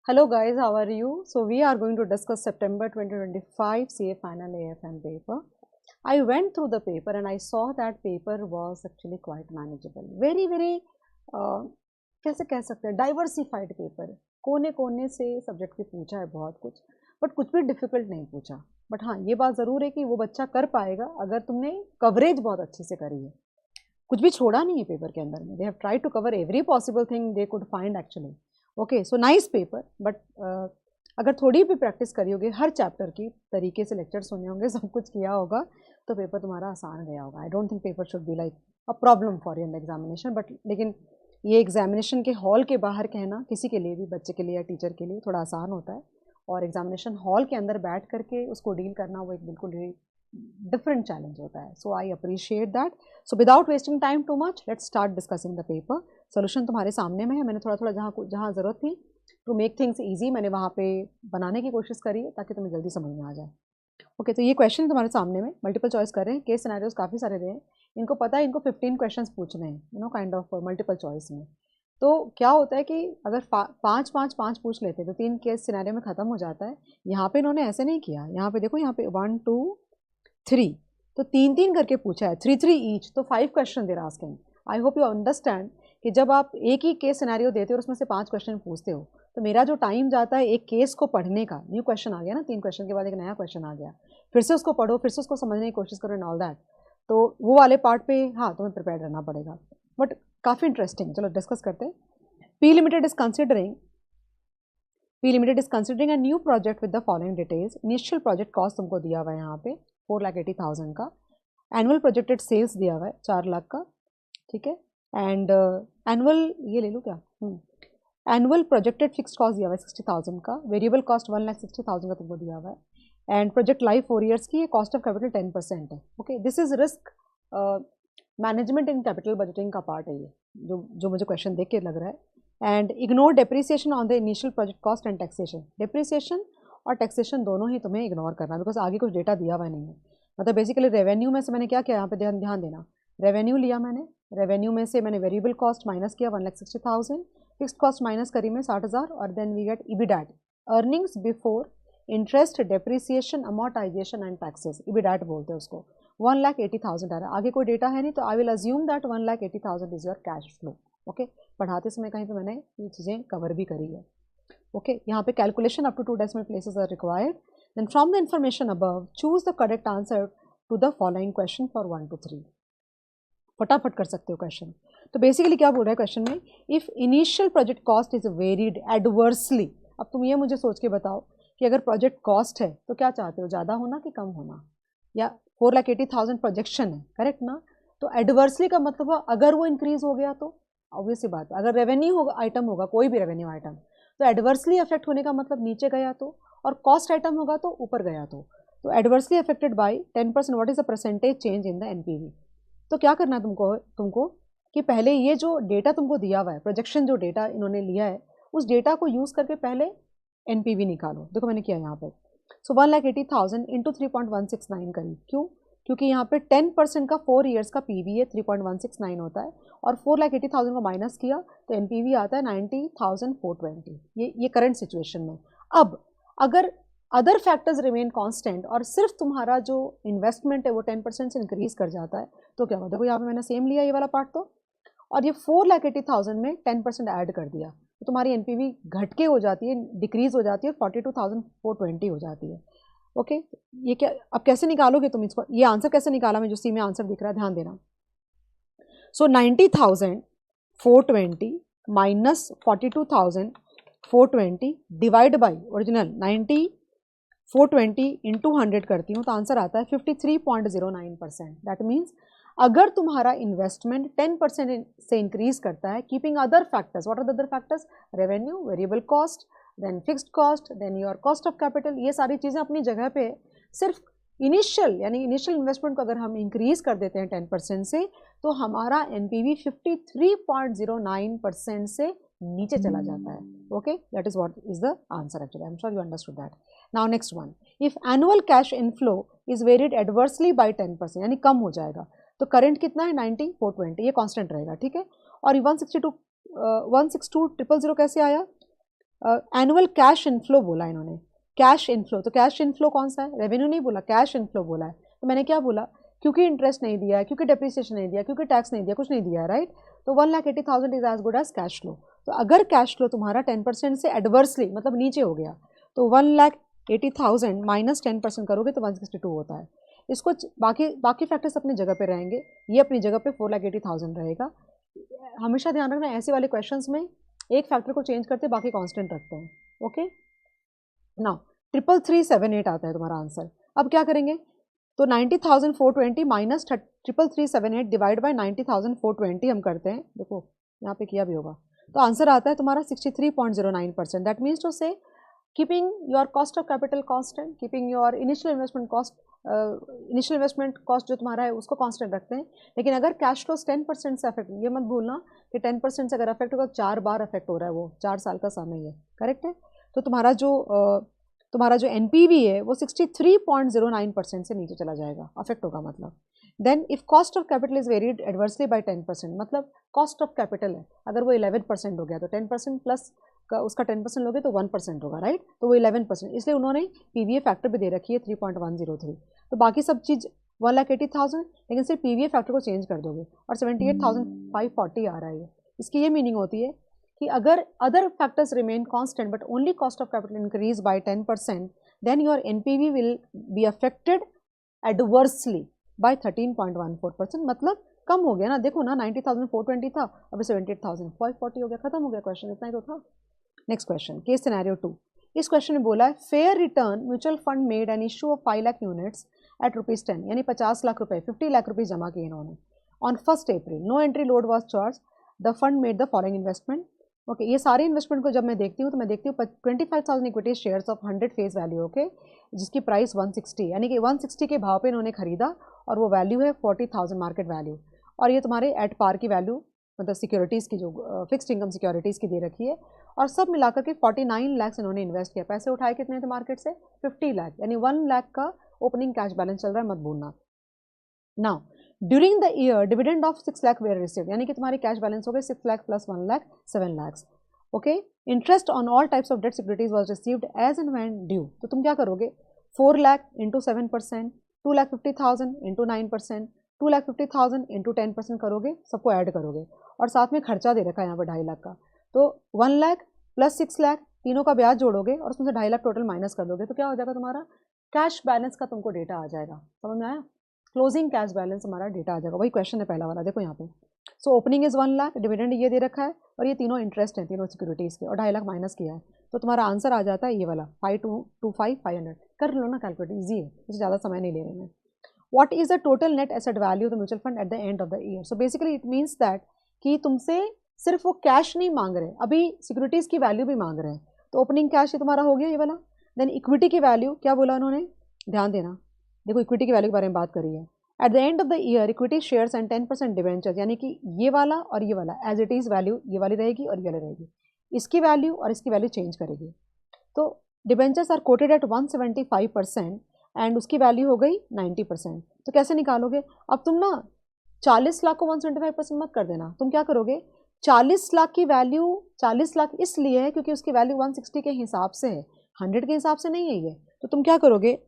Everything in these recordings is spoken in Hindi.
Hello guys, how are you? So we are going to discuss September 2025 CA final AFM paper. I went through the paper and I saw that paper was actually quite manageable. Very कैसे कह सकते हैं डाइवर्सिफाइड पेपर, कोने कोने से सब्जेक्ट के पूछा है बहुत कुछ, बट कुछ भी डिफिकल्ट नहीं पूछा. बट हाँ, ये बात ज़रूर है कि वो बच्चा कर पाएगा अगर तुमने कवरेज बहुत अच्छे से करी है. कुछ भी छोड़ा नहीं है पेपर के अंदर में. They have try to cover every possible thing they could find actually. Okay, so nice paper. But अगर थोड़ी भी प्रैक्टिस करी होगी, हर चैप्टर की तरीके से लेक्चर सुने होंगे, सब कुछ किया होगा, तो पेपर तुम्हारा आसान गया होगा. I don't think paper should be like a problem for your examination. But लेकिन ये एग्जामिनेशन के हॉल के बाहर कहना किसी के लिए भी, बच्चे के लिए या टीचर के लिए, थोड़ा आसान होता है. और एग्जामिनेशन हॉल के अंदर बैठ करके उसको डील करना वो एक बिल्कुल ही डिफरेंट चैलेंज होता है. So I appreciate that. So without wasting time too much, let's start discussing the paper. Solution तुम्हारे सामने में है. मैंने थोड़ा थोड़ा जहाँ ज़रूरत थी टू मेक थिंग्स ईजी, मैंने वहाँ पे बनाने की कोशिश करी है ताकि तुम्हें जल्दी समझ में आ जाए. ओके, तो ये क्वेश्चन तुम्हारे सामने में मल्टीपल चॉइस कर रहे हैं. केस सिनेरियोज काफ़ी सारे रहे हैं. इनको पता है इनको 15 क्वेश्चंस पूछने हैं, काइंड ऑफ मल्टीपल चॉइस में. तो क्या होता है कि अगर पाँच पाँच पाँच पूछ लेते तो 3 केस सिनेरियो में ख़त्म हो जाता है. यहाँ पे इन्होंने ऐसे नहीं किया. यहाँ पे देखो, यहाँ पे 1 2 3, तो 3 3 करके पूछा है. 3 3 ईच, तो 5 question there asking. I hope you understand कि जब आप एक ही केस सिनेरियो देते हो और उसमें से 5 क्वेश्चन पूछते हो, तो मेरा जो टाइम जाता है एक केस को पढ़ने का, न्यू क्वेश्चन आ गया ना, 3 क्वेश्चन के बाद एक नया क्वेश्चन आ गया, फिर से उसको पढ़ो, फिर से उसको समझने की कोशिश करो एंड ऑल दैट. तो वो वाले पार्ट पे हाँ तुम्हें प्रिपेयर रहना पड़ेगा. बट काफ़ी इंटरेस्टिंग. चलो डिस्कस करते हैं. P Limited is considering a new project with the following details. Initial project cost तुमको दिया हुआ है यहाँ पे 4,80,000 का. एनुअल प्रोजेक्टेड सेल्स दिया हुआ है 4 लाख का. ठीक है. एंड एनुअल ये ले लूँ क्या? एनुअल प्रोजेक्टेड फिक्स कॉस्ट दिया हुआ है 60,000 का. वेरिएबल कॉस्ट 1,60,000 का तुमको दिया हुआ है. एंड प्रोजेक्ट लाइफ 4 ईयर्स की. कॉस्ट ऑफ कैपिटल 10% है. Okay, this is risk management in capital budgeting का पार्ट है ये, जो मुझे क्वेश्चन देख के लग रहा है. And ignore depreciation on the initial project cost and taxation. Depreciation और टैक्सेशन दोनों ही तुम्हें इग्नोर करना है, बिकॉज आगे कुछ डेटा दिया हुआ नहीं है. मतलब बेसिकली रेवेन्यू में से मैंने क्या किया, यहाँ पे ध्यान देना. रेवेन्यू लिया मैंने, रेवेन्यू में से मैंने वेरिएबल कॉस्ट माइनस किया 1,60,000, फिक्स्ड कॉस्ट माइनस करी मैं 60,000, और then we get EBIDAT, earnings before interest, depreciation, amortisation and taxes. EBIDAT बोलते हैं उसको. 1,80,000 आ रहा है. आगे कोई डेटा है नहीं, तो I will assume that 1,80,000 is your cash flow. Okay, पढ़ाते समय कहीं पे मैंने ये चीज़ें कवर भी करी है. ओके, यहाँ पे calculation up to 2 decimal places are required. Then from the information above choose the correct answer to the following question for 1 to 3. फटाफट कर सकते हो क्वेश्चन. तो बेसिकली क्या बोल रहा है क्वेश्चन में, if initial project cost is varied adversely. अब तुम ये मुझे सोच के बताओ कि अगर प्रोजेक्ट कॉस्ट है तो क्या चाहते हो, ज़्यादा होना कि कम होना? या 4,80,000 प्रोजेक्शन है, करेक्ट ना? तो एडवर्सली का मतलब अगर वो इंक्रीज हो गया तो ऑब्वियस सी बात है. अगर रेवेन्यू होगा, आइटम होगा, कोई भी रेवेन्यू आइटम, तो एडवर्सली अफेक्ट होने का मतलब नीचे गया तो, और कॉस्ट आइटम होगा तो ऊपर गया तो adversely affected by 10%. What is the percentage change in the NPV? तो क्या करना है तुमको कि पहले ये जो डेटा तुमको दिया हुआ है, प्रोजेक्शन जो डेटा इन्होंने लिया है, उस डेटा को यूज़ करके पहले एनपीवी निकालो. देखो मैंने किया यहाँ पे. सो 1,80,000 इंटू 3.169 करी. क्यों? क्योंकि यहाँ पे 10% का 4 ईयर्स का पीवी है, 3.169 होता है, और 4,80,000 को माइनस किया तो एनपीवी आता है 90,420. ये करंट सिचुएशन में. अब अगर अदर फैक्टर्स रिमेन कांस्टेंट और सिर्फ तुम्हारा जो इन्वेस्टमेंट है वो 10% से इंक्रीज कर जाता है, तो क्या होगा? देखो यहाँ पे मैंने सेम लिया ये वाला पार्ट, तो और ये 4,80,000 में 10% ऐड कर दिया, तो तुम्हारी एनपीवी घट के हो जाती है, डिक्रीज हो जाती है, 42,420 हो जाती है. ओके, ये क्या अब कैसे निकालोगे तुम इसको? ये आंसर कैसे निकाला मैं, जो सी में आंसर दिख रहा है, ध्यान देना. सो 90,420 minus 42,420 divide by original 90,420 into 100 करती हूँ, तो आंसर आता है 53.09%. दैट मीन्स अगर तुम्हारा इन्वेस्टमेंट 10% से इंक्रीज करता है, keeping other factors. What are the other factors? Revenue, variable cost, then fixed cost, then your cost of capital. ये सारी चीज़ें अपनी जगह पे. सिर्फ इनिशियल इन्वेस्टमेंट को अगर हम इंक्रीज कर देते हैं 10% से, तो हमारा एनपीवी 53.09% से नीचे चला जाता है. Okay, that is what is the answer actually. I am sure you understood that. Now next one, if annual cash inflow is varied adversely by 10%, यानी कम हो जाएगा, तो करंट कितना है 90,420, ये कांस्टेंट रहेगा. ठीक है. और 162,000 कैसे आया? एनुअल कैश इनफ्लो बोला इन्होंने, कैश इनफ्लो, तो कैश इनफ्लो कौन सा है, रेवेन्यू नहीं बोला, कैश इनफ्लो बोला है। तो मैंने क्या बोला, क्योंकि इंटरेस्ट नहीं दिया है, क्योंकि डेप्रिसिएशन नहीं दिया, क्योंकि टैक्स नहीं दिया, कुछ नहीं दिया है, राइट। तो 1,80,000 is as good as cash flow. तो अगर कैश फ्लो तुम्हारा 10% से एडवर्सली मतलब नीचे हो गया, तो 1,80,000 माइनस 10% करोगे तो 162 होता है। इसको बाकी फैक्टर्स अपनी जगह पे रहेंगे, ये अपनी जगह पे 4,80,000 रहेगा। हमेशा ध्यान रखना ऐसे वाले क्वेश्चंस में एक फैक्टर को चेंज करते बाकी कांस्टेंट रखते हैं, ओके। नाउ 33378 आता है तुम्हारा आंसर। अब क्या करेंगे, तो 90,420 माइनस 33378 डिवाइड बाई 90,420 हम करते हैं, देखो यहाँ पे किया भी होगा, तो आंसर आता है तुम्हारा 63.09%। दैट मीन्स टू से keeping your cost of capital constant, keeping your initial investment cost, initial investment cost जो तुम्हारा है उसको कांस्टेंट रखते हैं। लेकिन अगर कैश फ्लोस 10% से अफेक्ट, ये मत भूलना कि 10% से अगर अफेक्ट होगा 4 बार अफेक्ट हो रहा है, वो 4 साल का समय है, करेक्ट है। तो तुम्हारा जो एनपीवी है वो 63.09% से नीचे चला जाएगा, अफेक्ट होगा मतलब। Then if cost of capital is varied adversely by 10%, मतलब कॉस्ट ऑफ कैपिटल है अगर वो 11% हो गया तो 10% प्लस का उसका 10% लोगे तो 1% होगा, राइट। तो वो 11%, इसलिए उन्होंने पीवीए फैक्टर भी दे रखी है 3.103। तो बाकी सब चीज़ 1,80,000, लेकिन सिर्फ पीवीए फैक्टर को चेंज कर दोगे और 78,540 आ रहा है। इसकी ये मीनिंग होती है कि अगर other factors remain constant but only cost of capital increase by 10%, then your NPV will be affected adversely by 13.14%। मतलब कम हो गया ना, देखो ना 90,420 था, अभी 78,540 हो गया, खत्म हो गया क्वेश्चन, इतना ही तो था। Next question, case scenario 2। इस क्वेश्चन में बोला है fair return mutual fund made an issue of 5 lakh units at ₹10, यानी 50 लाख रुपए, 50 लाख रुपीज जमा किए इन्होंने on 1 April. No entry load was charge, the fund made the following investment. Okay, ये सारे इन्वेस्टमेंट को जब मैं देखती हूँ तो मैं देखती हूँ 25,000 equity shares of 100 face value, okay, जिसकी प्राइस 160, यानी कि 160 के भाव पे इन्होंने खरीदा और वो वैल्यू है 40,000 मार्केट वैल्यू। और ये तुम्हारे एट पार की वैल्यू, मतलब सिक्योरिटीज़ की जो फिक्स्ड इनकम सिक्योरिटीज़ की दे रखी है। और सब मिलाकर के 49 लाख इन्होंने इन्वेस्ट किया। पैसे उठाए कितने थे मार्केट से, 50 लाख, यानी 1 लाख का ओपनिंग कैश बैलेंस चल रहा है, मत भूलना। Now during the year dividend of 6 lakh were received, यानी कि तुम्हारे कैश बैलेंस हो गए 6 lakh plus 1 lakh 7 lakh. Okay, interest on all types of debt securities was received as and when due. तो तुम क्या करोगे, 4 लाख इंटू 7%, 2,50,000 इंटू 9%, 2,50,000 इंटू 10% करोगे, सबको ऐड करोगे। और साथ में खर्चा दे रखा है यहाँ पर 2.5 लाख का, तो 1 लाख प्लस 6 लाख, तीनों का ब्याज जोड़ोगे और उसमें से 2.5 लाख टोटल माइनस कर दोगे, तो क्या हो जाएगा तुम्हारा कैश बैलेंस का तुमको डेटा आ जाएगा। समझ में आया, क्लोजिंग कैश बैलेंस हमारा डेटा आ जाएगा। वही क्वेश्चन है पहला वाला, देखो यहाँ पे। So opening is 1 lakh, dividend ये दे रखा है और ये तीनों इंटरेस्ट हैं, तीनों सिक्योरिटीज़ के, और 2.5 लाख माइनस किया है, तो तुम्हारा आंसर आ जाता है ये वाला 5,225,500। कर लो ना कैलकुलेट, ईजी है, इससे ज़्यादा समय नहीं ले रहे हैं। What is the total net asset value of the mutual fund at the end of the year? So basically it means that कि तुमसे सिर्फ वो कैश नहीं मांग रहे, अभी सिक्योरिटीज़ की वैल्यू भी मांग रहे हैं। तो ओपनिंग कैश ये तुम्हारा हो गया ये वाला। देन इक्विटी की वैल्यू क्या बोला उन्होंने, ध्यान देना, देखो इक्विटी की वैल्यू के बारे में बात करी है। At the end of the year equity shares and 10% debentures, यानी कि ये वाला और ये वाला एज इट इज़ वैल्यू ये वाली रहेगी और ये वाली रहेगी, इसकी वैल्यू और इसकी वैल्यू चेंज करेगी। तो debentures are quoted at 175% and उसकी वैल्यू हो गई 90%। तो कैसे निकालोगे, अब तुम ना 40 लाख को 175% मत कर देना, तुम क्या करोगे, 40 लाख की वैल्यू, 40 लाख इसलिए है क्योंकि उसकी वैल्यू 160 के हिसाब से है, 100 के हिसाब से नहीं है ये। तो तुम क्या करोगे,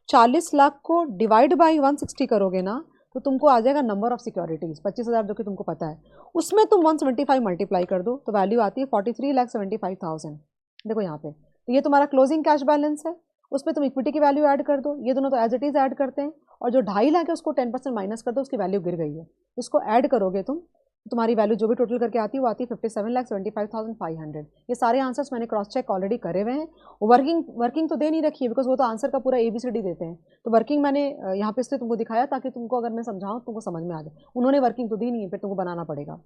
40 लाख को डिवाइड बाई 160 करोगे ना, तो तुमको आ जाएगा नंबर ऑफ सिक्योरिटीज़ 25,000, जो कि तुमको पता है, उसमें तुम 175 मल्टीप्लाई कर दो तो वैल्यू आती है 43,75,000। देखो यहाँ पे, तो ये तुम्हारा क्लोजिंग कैश बैलेंस है, उसमें तुम इक्विटी की वैल्यू ऐड कर दो, ये दोनों तो एज इट इज़ ऐड करते हैं, और जो 2.5 लाख है उसको 10% माइनस कर दो, उसकी वैल्यू गिर गई है, इसको ऐड करोगे तुम, तुम्हारी वैल्यू जो भी टोटल करके आती है वो आती है 57,75,500। ये सारे आंसर्स मैंने क्रॉस चेक ऑलरेडी करे हुए हैं। वर्किंग तो दे नहीं रखी है बिकॉज वो तो आंसर का पूरा ABCD देते हैं, तो वर्किंग मैंने यहाँ पे इसलिए तुमको दिखाया ताकि तुमको अगर मैं समझाऊँ तुमको समझ में आ जाए। उन्होंने वर्किंग तो दी नहीं है, फिर तुमको बनाना पड़ेगा।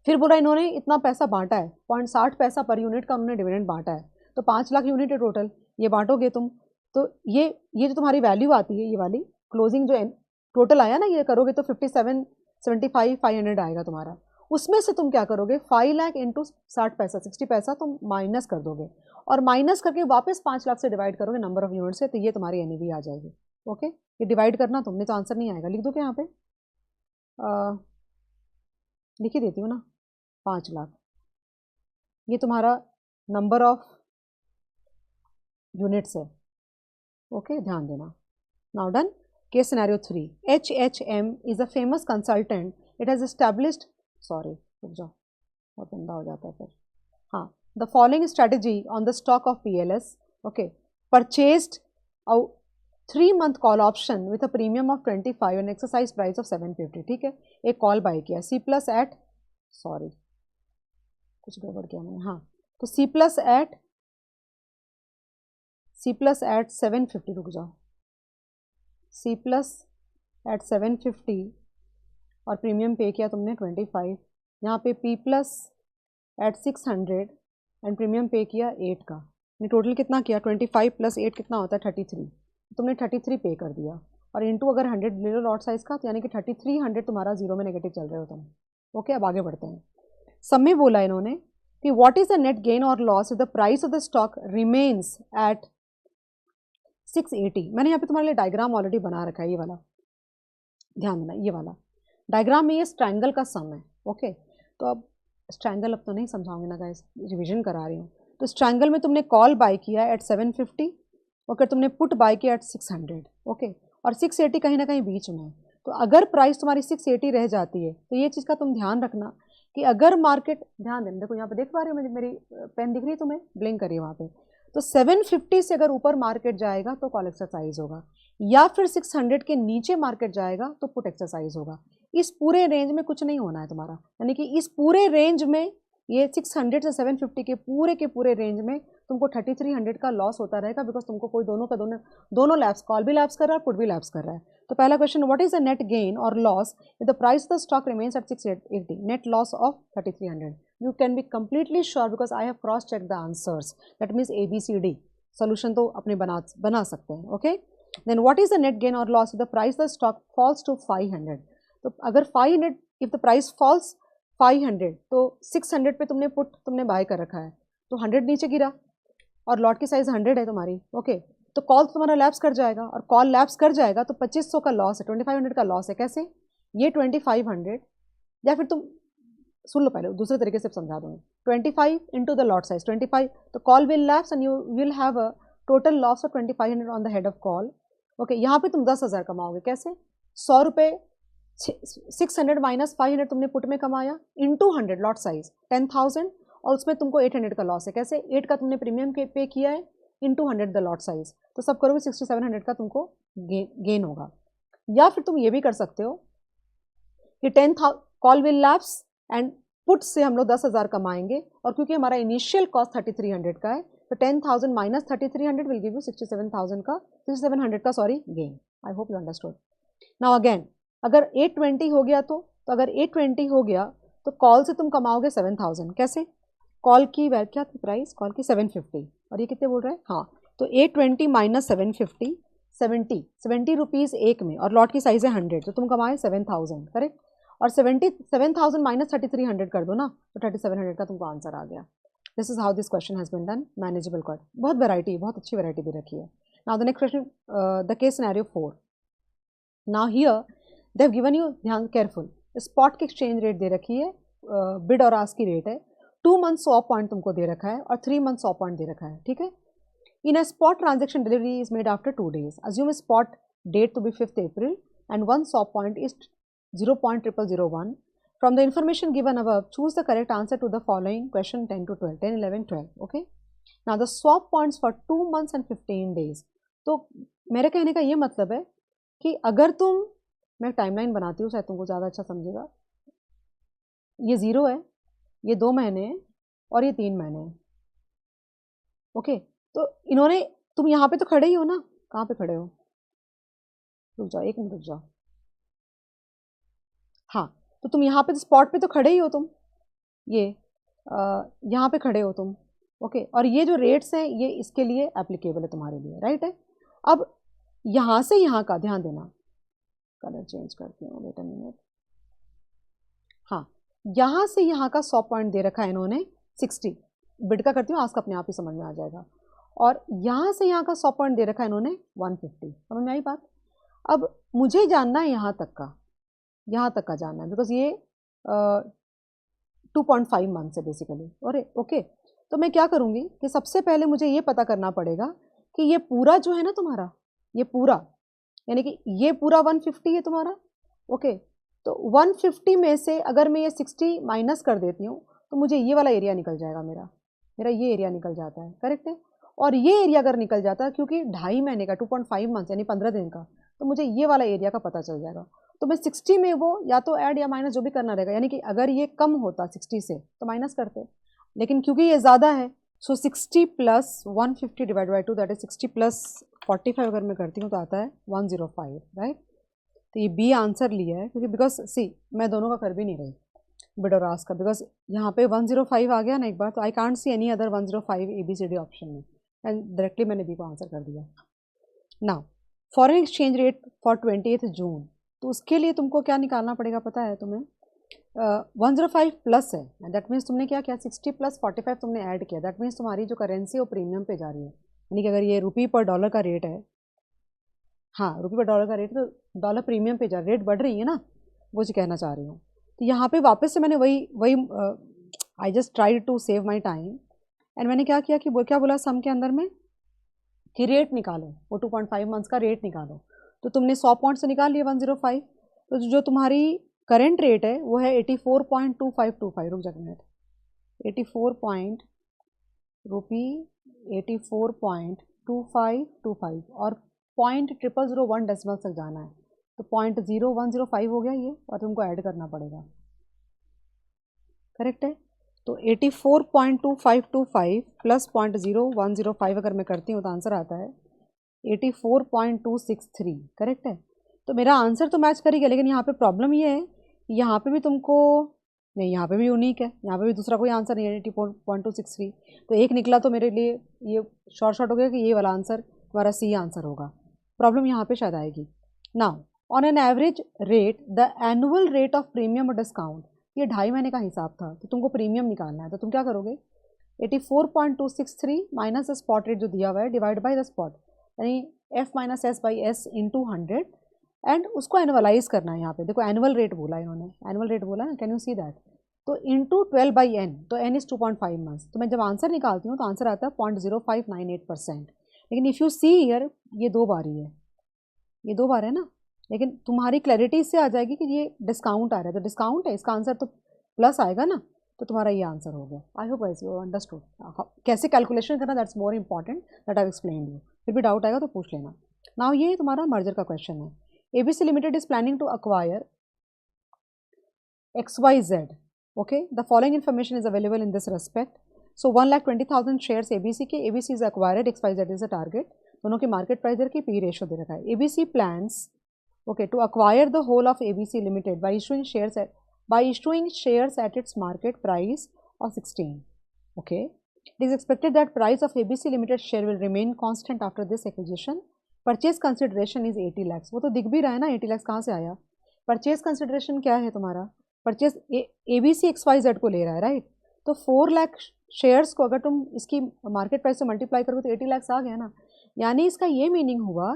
फिर बोला इन्होंने इतना पैसा बांटा है, 0.60 पैसा पर यूनिट का उन्होंने डिविडेंड बांटा है, तो 5 लाख यूनिट है टोटल, ये बांटोगे तुम, तो ये जो तुम्हारी वैल्यू आती है, ये वाली क्लोजिंग जो टोटल आया ना, ये करोगे तो 57,75,500 आएगा तुम्हारा। उसमें से तुम क्या करोगे, 5 लाख इंटू 60 पैसा 60 पैसा तुम माइनस कर दोगे, और माइनस करके वापस 5 लाख से डिवाइड करोगे नंबर ऑफ यूनिट से, तो ये तुम्हारी NAV आ जाएगी। ओके, ये डिवाइड करना तुमने, तो आंसर नहीं आएगा, लिख दो क्या यहाँ पे, लिख ही देती हूँ ना, 5 लाख, ये तुम्हारा नंबर ऑफ यूनिट्स है। ओके, ध्यान देना। Now done. Case scenario 3, HHM is a famous consultant, it has established, sorry रुक जाओ बहुत गंदा हो जाता है फिर, हाँ, the following strategy on the stock of PLS, okay, purchased a 3 month call option with a premium of 25 and exercise price of 750, ठीक है, एक कॉल बाय किया C प्लस एट, सॉरी कुछ गड़बड़ किया मैंने, हाँ, तो C प्लस एट 750, रुक जाओ, C प्लस एट 750 और प्रीमियम पे किया तुमने 25, यहाँ पे P plus at 600 and premium pay किया 8 का, ये टोटल कितना किया, 25 प्लस 8 कितना होता है 33, तुमने 33 पे कर दिया, और इंटू अगर 100 ले लो लॉट साइज का, तो यानी कि 3300 तुम्हारा जीरो में नेगेटिव चल रहे हो तुम। ओके, अब आगे बढ़ते हैं। सब में बोला इन्होंने कि what is the net gain और loss if the price of the stock remains at 680। मैंने यहाँ पे तुम्हारे लिए डायग्राम ऑलरेडी बना रखा है, ये वाला ध्यान देना, ये वाला डायग्राम में ये स्ट्रैंगल का सम है। ओके, तो अब स्ट्रैंगल अब तो नहीं समझाऊंगी ना गाइस, रिवीजन करा रही हूँ। तो स्ट्रैंगल में तुमने कॉल बाय किया एट 750, ओके, तुमने पुट बाय किया एट 600, ओके, और 680 कहीं ना कहीं बीच में है। तो अगर प्राइस तुम्हारी 680 रह जाती है, तो ये चीज़ का तुम ध्यान रखना कि अगर मार्केट, ध्यान देना, देखो यहाँ पे देख पा रहे हो मेरी पेन दिख रही है तुम्हें, ब्लिंक करिए वहाँ पे, तो 750 से अगर ऊपर मार्केट जाएगा तो कॉल एक्सरसाइज होगा, या फिर 600 के नीचे मार्केट जाएगा तो पुट एक्सरसाइज होगा। इस पूरे रेंज में कुछ नहीं होना है तुम्हारा, यानी कि इस पूरे रेंज में, ये 600 से 750 के पूरे रेंज में तुमको 3300 का लॉस होता रहेगा, बिकॉज तुमको कोई दोनों लैप्स, कॉल भी लैप्स कर रहा है, पुट भी लैप्स कर रहा है। तो पहला question, what is the net gain और loss if the price of the stock remains at 680, net loss of 3300। You can be completely sure because I have cross check the answers, that means ABCD solution तो अपने बना सकते हैं। Okay, then what is the net gain और loss if the price of the stock falls to 500। तो अगर 500, इफ द प्राइस फॉल्स 500, तो 600 पे तुमने बाय कर रखा है, तो 100 नीचे गिरा और लॉट की साइज 100 है तुम्हारी। ओके, तो कॉल तुम्हारा लैप्स कर जाएगा, और कॉल लैप्स कर जाएगा तो 2500 का लॉस है, 2500 का लॉस है। कैसे? ये 2500, या फिर तुम सुन लो पहले, दूसरे तरीके से समझा दूंगी, 25 इंटू द लॉट साइज 25, तो call will lapse and you will have a total loss of 2500 on the head of call. Okay, यहाँ पे तुम 10,000 कमाओगे। कैसे? 100 रुपये 600 माइनस 500 तुमने पुट में कमाया, इंटू 100 लॉट साइज 10,000, और उसमें तुमको 800 का लॉस है। कैसे? 8 का तुमने प्रीमियम पे किया है, इंटू 100 द लॉट साइज, तो सब करोगे 6700 का तुमको गेन होगा। या फिर तुम ये भी कर सकते हो कि 10,000 call will lapse and put से हम लोग 10,000 कमाएंगे, और क्योंकि हमारा इनिशियल कॉस्ट 3300 का है, तो 10,000 माइनस 3300 विल गिव यू 6700 का gain. I hope you understood. Now again, अगर 820 हो गया तो अगर 820 हो गया तो कॉल से तुम कमाओगे 7000। कैसे? कॉल की क्या थी प्राइस कॉल की? 750, और ये कितने बोल रहे हैं? हाँ, तो 820 माइनस 750, 70 रुपीज़ एक में, और लॉट की साइज है 100, तो तुम कमाए 7000, करेक्ट। और 7,000 माइनस 3300 कर दो ना, तो 3700 का तुमको आंसर आ गया। This is how this question has been done. Manageable call, बहुत वैरायटी, बहुत अच्छी वैरायटी भी रखी है। Now the next question, the case scenario 4। Now here they have given you, ध्यान केयरफुल, स्पॉट की एक्सचेंज रेट दे रखी है, बिड और आस्क की रेट है, 2 मंथ 100 पॉइंट तुमको दे रखा है, और 3 मंथ 100 पॉइंट दे रखा है, ठीक है। In a spot transaction delivery is made after 2 days, assume spot date to be 5th April and 1 100 point is 0.0001. From the information given above, choose the correct answer to the following question 10 to 12, 10, 11, 12. Okay. Now the swap points for 2 months and 15 days. तो मेरे कहने का ये मतलब है कि अगर मैं टाइमलाइन बनाती हूँ, शायद तुमको ज़्यादा अच्छा समझेगा। ये 0 है, ये 2 महीने हैं, और ये 3 महीने हैं। ओके, तो इन्होंने, तुम यहाँ पे तो खड़े ही हो ना, कहाँ पे खड़े हो? रुक जाओ, 1 मिनट रुक जाओ। हाँ, तो तुम यहाँ पे स्पॉट पे तो खड़े ही हो तुम, ये यहाँ पे खड़े हो तुम। ओके, और ये जो रेट्स हैं ये इसके लिए एप्लीकेबल है तुम्हारे लिए, राइट है। अब यहाँ से यहाँ का ध्यान देना, कलर चेंज करती हूँ, वेट अ मिनट। हाँ, यहाँ से यहाँ का 100 पॉइंट दे रखा है इन्होंने, 60 बिड का करती हूँ, आज का अपने आप ही समझ में आ जाएगा। और यहाँ से यहाँ का 100 पॉइंट दे रखा है इन्होंने 150, समझ में आई बात। अब मुझे जानना है यहाँ तक का जानना है, बिकॉज ये 2.5 मंथ्स है बेसिकली। और ओके, तो मैं क्या करूँगी कि सबसे पहले मुझे ये पता करना पड़ेगा कि ये पूरा जो है ना तुम्हारा, ये पूरा यानी कि ये पूरा 150 है तुम्हारा, ओके। तो 150 में से अगर मैं ये 60 माइनस कर देती हूँ तो मुझे ये वाला एरिया निकल जाएगा, मेरा मेरा ये एरिया निकल जाता है, करेक्ट है। और ये एरिया अगर निकल जाता है, क्योंकि 2.5 महीने का 2.5 मंथ्स यानी 15 दिन का, तो मुझे ये वाला एरिया का पता चल जाएगा। तो मैं 60 में वो या तो ऐड या माइनस जो भी करना रहेगा, यानी कि अगर ये कम होता 60 से तो माइनस करते, लेकिन क्योंकि ये ज़्यादा है, सो 60 plus 150 divide by 2 that is 60 plus 45 अगर मैं करती हूँ तो आता है 105, राइट। तो ये बी आंसर लिया है, क्योंकि बिकॉज सी मैं दोनों का कर भी नहीं रही बिड और आस्क का, बिकॉज यहाँ पे 105 आ गया ना एक बार, तो I can't see any other 105 ABCD option में, एंड डायरेक्टली मैंने बी को आंसर कर दिया। Now foreign exchange rate for 28 जून, तो उसके लिए तुमको क्या निकालना पड़ेगा पता है तुम्हें? 105 प्लस है, दैट मीन्स तुमने क्या किया, 60 प्लस 45 तुमने ऐड किया, दैट मीन्स तुम्हारी जो करेंसी है वो प्रीमियम पे जा रही है। यानी कि अगर ये रुपी पर डॉलर का रेट है, हाँ रुपये पर डॉलर का रेट, तो डॉलर प्रीमियम पे जा, रेट बढ़ रही है ना, वो जो कहना चाह रही हूँ। तो यहाँ पे वापस से मैंने वही वही I just try to save my time, and मैंने क्या किया कि वो क्या बोला सम के अंदर में कि रेट निकालो, वो 2.5 मंथ्स का रेट निकालो। तो तुमने 100 पॉइंट से निकाल लिया 105, तो जो तुम्हारी करेंट रेट है वो है 84.2525, रुक जाकर मिनट, 84.2525 और 0.0001 डेसिमल तक जाना है, तो 0.0105 हो गया ये, और तुमको ऐड करना पड़ेगा, करेक्ट है। तो 84.2525 प्लस 0.0105 अगर मैं करती हूँ तो आंसर आता है 84.263, करेक्ट है। तो मेरा आंसर तो मैच करेगा, लेकिन यहाँ पे प्रॉब्लम ये है कि यहाँ पे भी तुमको नहीं, यहाँ पे भी यूनिक है, यहाँ पे भी दूसरा कोई आंसर नहीं है 80.263, तो एक निकला तो मेरे लिए ये शॉर्ट हो गया कि ये वाला आंसर तुम्हारा सी आंसर होगा। प्रॉब्लम यहाँ पे शायद आएगी। Now on an average rate the annual rate of premium और डिस्काउंट, ये 2.5 महीने का हिसाब था, तो तुमको प्रीमियम निकालना है, तो तुम क्या करोगे 84.263 माइनस स्पॉट रेट जो दिया हुआ है डिवाइड बाई द स्पॉट, यानी F minus S by S into 100, and उसको एनुअलाइज करना है। यहाँ पे देखो एनुअल रेट बोला इन्होंने, एनुअल रेट बोला ना, कैन यू सी दैट, तो इंटू 12 बाई एन, तो एन इज 2.5 मंथ्स, तो मैं जब आंसर निकालती हूँ तो आंसर आता है 0.0598%। लेकिन इफ़ यू सी ईयर ये 2 बार ही है, ये 2 बार है ना, लेकिन तुम्हारी क्लैरिटी इससे आ जाएगी कि ये डिस्काउंट आ रहा है, तो डिस्काउंट है, इसका आंसर तो प्लस आएगा ना, तो तुम्हारा ये आंसर हो गया। I hope as you understood कैसे कैलकुलेशन करना, that's more important, that I explain you. फिर भी डाउट आएगा तो पूछ लेना। नाउ ये तुम्हारा मर्जर का क्वेश्चन है। ABC Limited is planning to acquire XYZ. Okay, the following information is available in this respect. So 1,20,000 shares ABC के, ABC is acquired, XYZ is a target, दोनों की मार्केट प्राइस दे रखी, पी रेशो दे रखा है। ABC plans okay to acquire the whole of ABC Limited by issuing shares at its market price of 16. Okay, it is expected that price of ABC Limited share will remain constant after this acquisition. Purchase consideration is 80 lakhs, वो तो दिख भी रहा है ना 80 lakhs कहाँ से आया। परचेज कंसिडरेशन क्या है तुम्हारा, परचेज ABC XYZ को ले रहा है, राइट। तो 4 लाख शेयर्स को अगर तुम इसकी मार्केट प्राइस से मल्टीप्लाई करोगे तो 80 lakhs आ गया ना, यानी इसका ये मीनिंग हुआ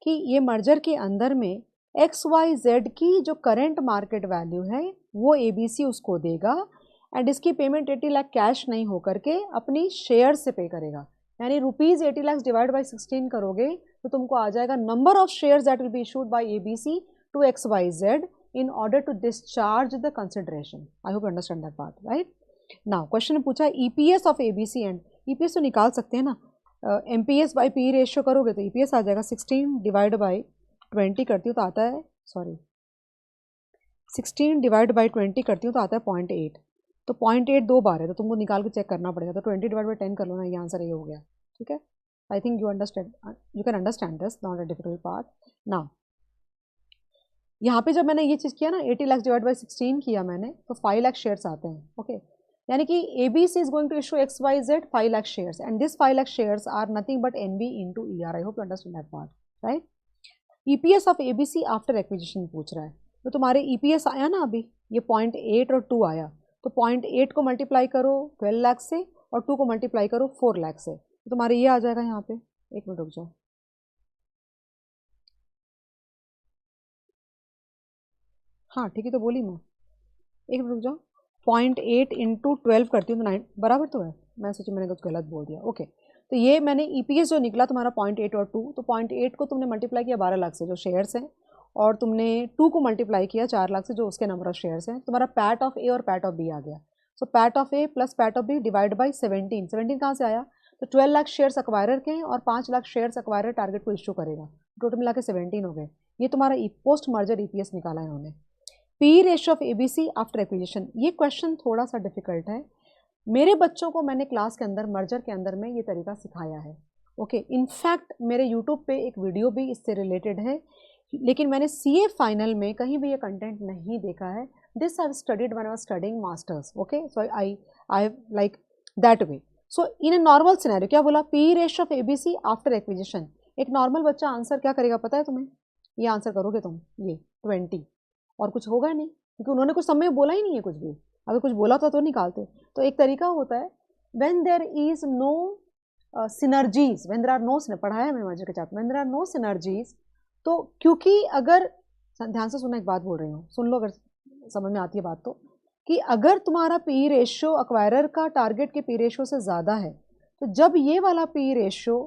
कि ये मर्जर के अंदर में XYZ की जो करेंट मार्केट वैल्यू है वो ABC उसको देगा, एंड इसकी पेमेंट 80 लाख कैश नहीं हो करके अपनी शेयर से पे करेगा, यानी रुपीज़ 80 lakhs डिवाइड बाई 16 करोगे तो तुमको आ जाएगा number of shares that will be issued by ABC to XYZ in order to discharge the consideration. I hope you understand that part, right? Now question पूछा EPS of ABC and EPS तो निकाल सकते हैं ना, MPS by P रेशियो करोगे तो EPS आ जाएगा 16 डिवाइड बाई 20 करती हूँ तो आता है 16 डिवाइड बाई 20 करती हूँ तो आता है 0.8, तो 0.8 2 बार है, तो तुमको निकाल के चेक करना पड़ेगा, तो 20 डिवाइड बाई 10 कर लो ना, ये आंसर ये हो गया, ठीक है। I think you can understand this, not a difficult part. Now यहाँ पे जब मैंने ये चीज़ किया ना 80 lakhs डिवाइड बाई 16 किया मैंने, तो 5 लाख शेयर्स आते हैं, ओके। यानी कि ABC is going to issue XYZ 5 lakh shares and this 5 lakh shares are nothing but NB into ER. I hope you understand that part, right? EPS of ABC after acquisition पूछ रहा है, तो तुम्हारे EPS आया ना अभी, ये 0.8 और 2 आया, तो 0.8 को मल्टीप्लाई करो 12 लाख से और 2 को मल्टीप्लाई करो 4 लाख से, तो तुम्हारे ये आ जाएगा यहाँ पे। एक मिनट रुक जाओ, हाँ ठीक है तो बोली मैं, एक मिनट रुक जाओ, 0.8 इंटू 12 करती हूँ तो 9 बराबर तो है, मैं सोची मैंने कुछ गलत बोल दिया। ओके तो ये मैंने ईपीएस जो निकला तुम्हारा 0.8 और 2, तो 0.8 को तुमने मल्टीप्लाई किया 12 लाख से जो शेयर्स हैं, और तुमने 2 को मल्टीप्लाई किया 4 लाख से जो उसके नंबर ऑफ शेयर्स हैं, तुम्हारा पैट ऑफ ए और पैट ऑफ बी आ गया। So PAT of A plus PAT of B divide by 17, 17 कहाँ से आया, तो 12 लाख शेयर्स एक्वायरर के हैं और 5 लाख शेयर्स एक्वायरर टारगेट को इश्यू करेगा, टोटल मिला के 17 हो गए। ये तुम्हारा पोस्ट मर्जर ईपीएस निकाला है इन्होंने। P ratio of ABC after acquisition, ये क्वेश्चन थोड़ा सा डिफिकल्ट है। मेरे बच्चों को मैंने क्लास के अंदर मर्जर के अंदर में ये तरीका सिखाया है। ओके इनफैक्ट मेरे यूट्यूब पे एक वीडियो भी इससे रिलेटेड है, लेकिन मैंने सीए फाइनल में कहीं भी ये कंटेंट नहीं देखा है। This I studied when I was studying masters. Okay so I like that way. So in a normal scenario क्या बोला, P ratio of ABC after acquisition. एक नॉर्मल बच्चा आंसर क्या करेगा पता है तुम्हें, ये आंसर करोगे तुम ये 20, और कुछ होगा नहीं क्योंकि उन्होंने कुछ समय बोला ही नहीं है कुछ भी, अगर कुछ बोला था तो निकालते। तो एक तरीका होता है when there is no synergies, when there are no, पढ़ाया है मैंने मर्जर के chapter, when there are no synergies. तो क्योंकि अगर ध्यान से सुनना, एक बात बोल रही हूँ सुन लो अगर समझ में आती है बात, तो कि अगर तुम्हारा पी रेशियो अक्वायरर का टारगेट के पी रेशियो से ज़्यादा है, तो जब ये वाला पी रेशियो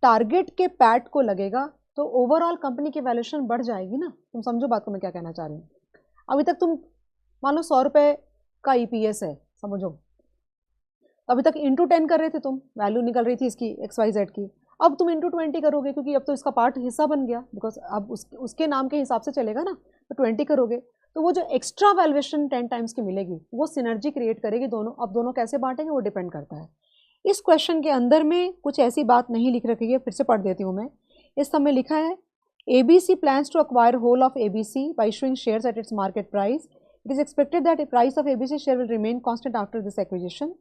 टारगेट के पैट को लगेगा तो ओवरऑल कंपनी की वैल्यूएशन बढ़ जाएगी ना। तुम समझो बात को मैं क्या कहना चाह रही हूँ। अभी तक तुम मान लो 100 रुपये का ईपीएस है, समझो अभी तक इंटू 10 कर रहे थे तुम, वैल्यू निकल रही थी इसकी XYZ की, अब तुम इंटू 20 करोगे क्योंकि अब तो इसका पार्ट हिस्सा बन गया, बिकॉज अब उसके नाम के हिसाब से चलेगा ना, तो 20 करोगे तो वो जो एक्स्ट्रा वैल्यूएशन 10 टाइम्स की मिलेगी वो सिनर्जी क्रिएट करेगी दोनों। अब दोनों कैसे बांटेंगे वो डिपेंड करता है। इस क्वेश्चन के अंदर में कुछ ऐसी बात नहीं लिख रखी है, फिर से पढ़ देती हूँ मैं। इस सब में लिखा है ABC plans to acquire whole of ABC by issuing shares at its market price. It is expected that the price of ABC share will remain constant after this acquisition.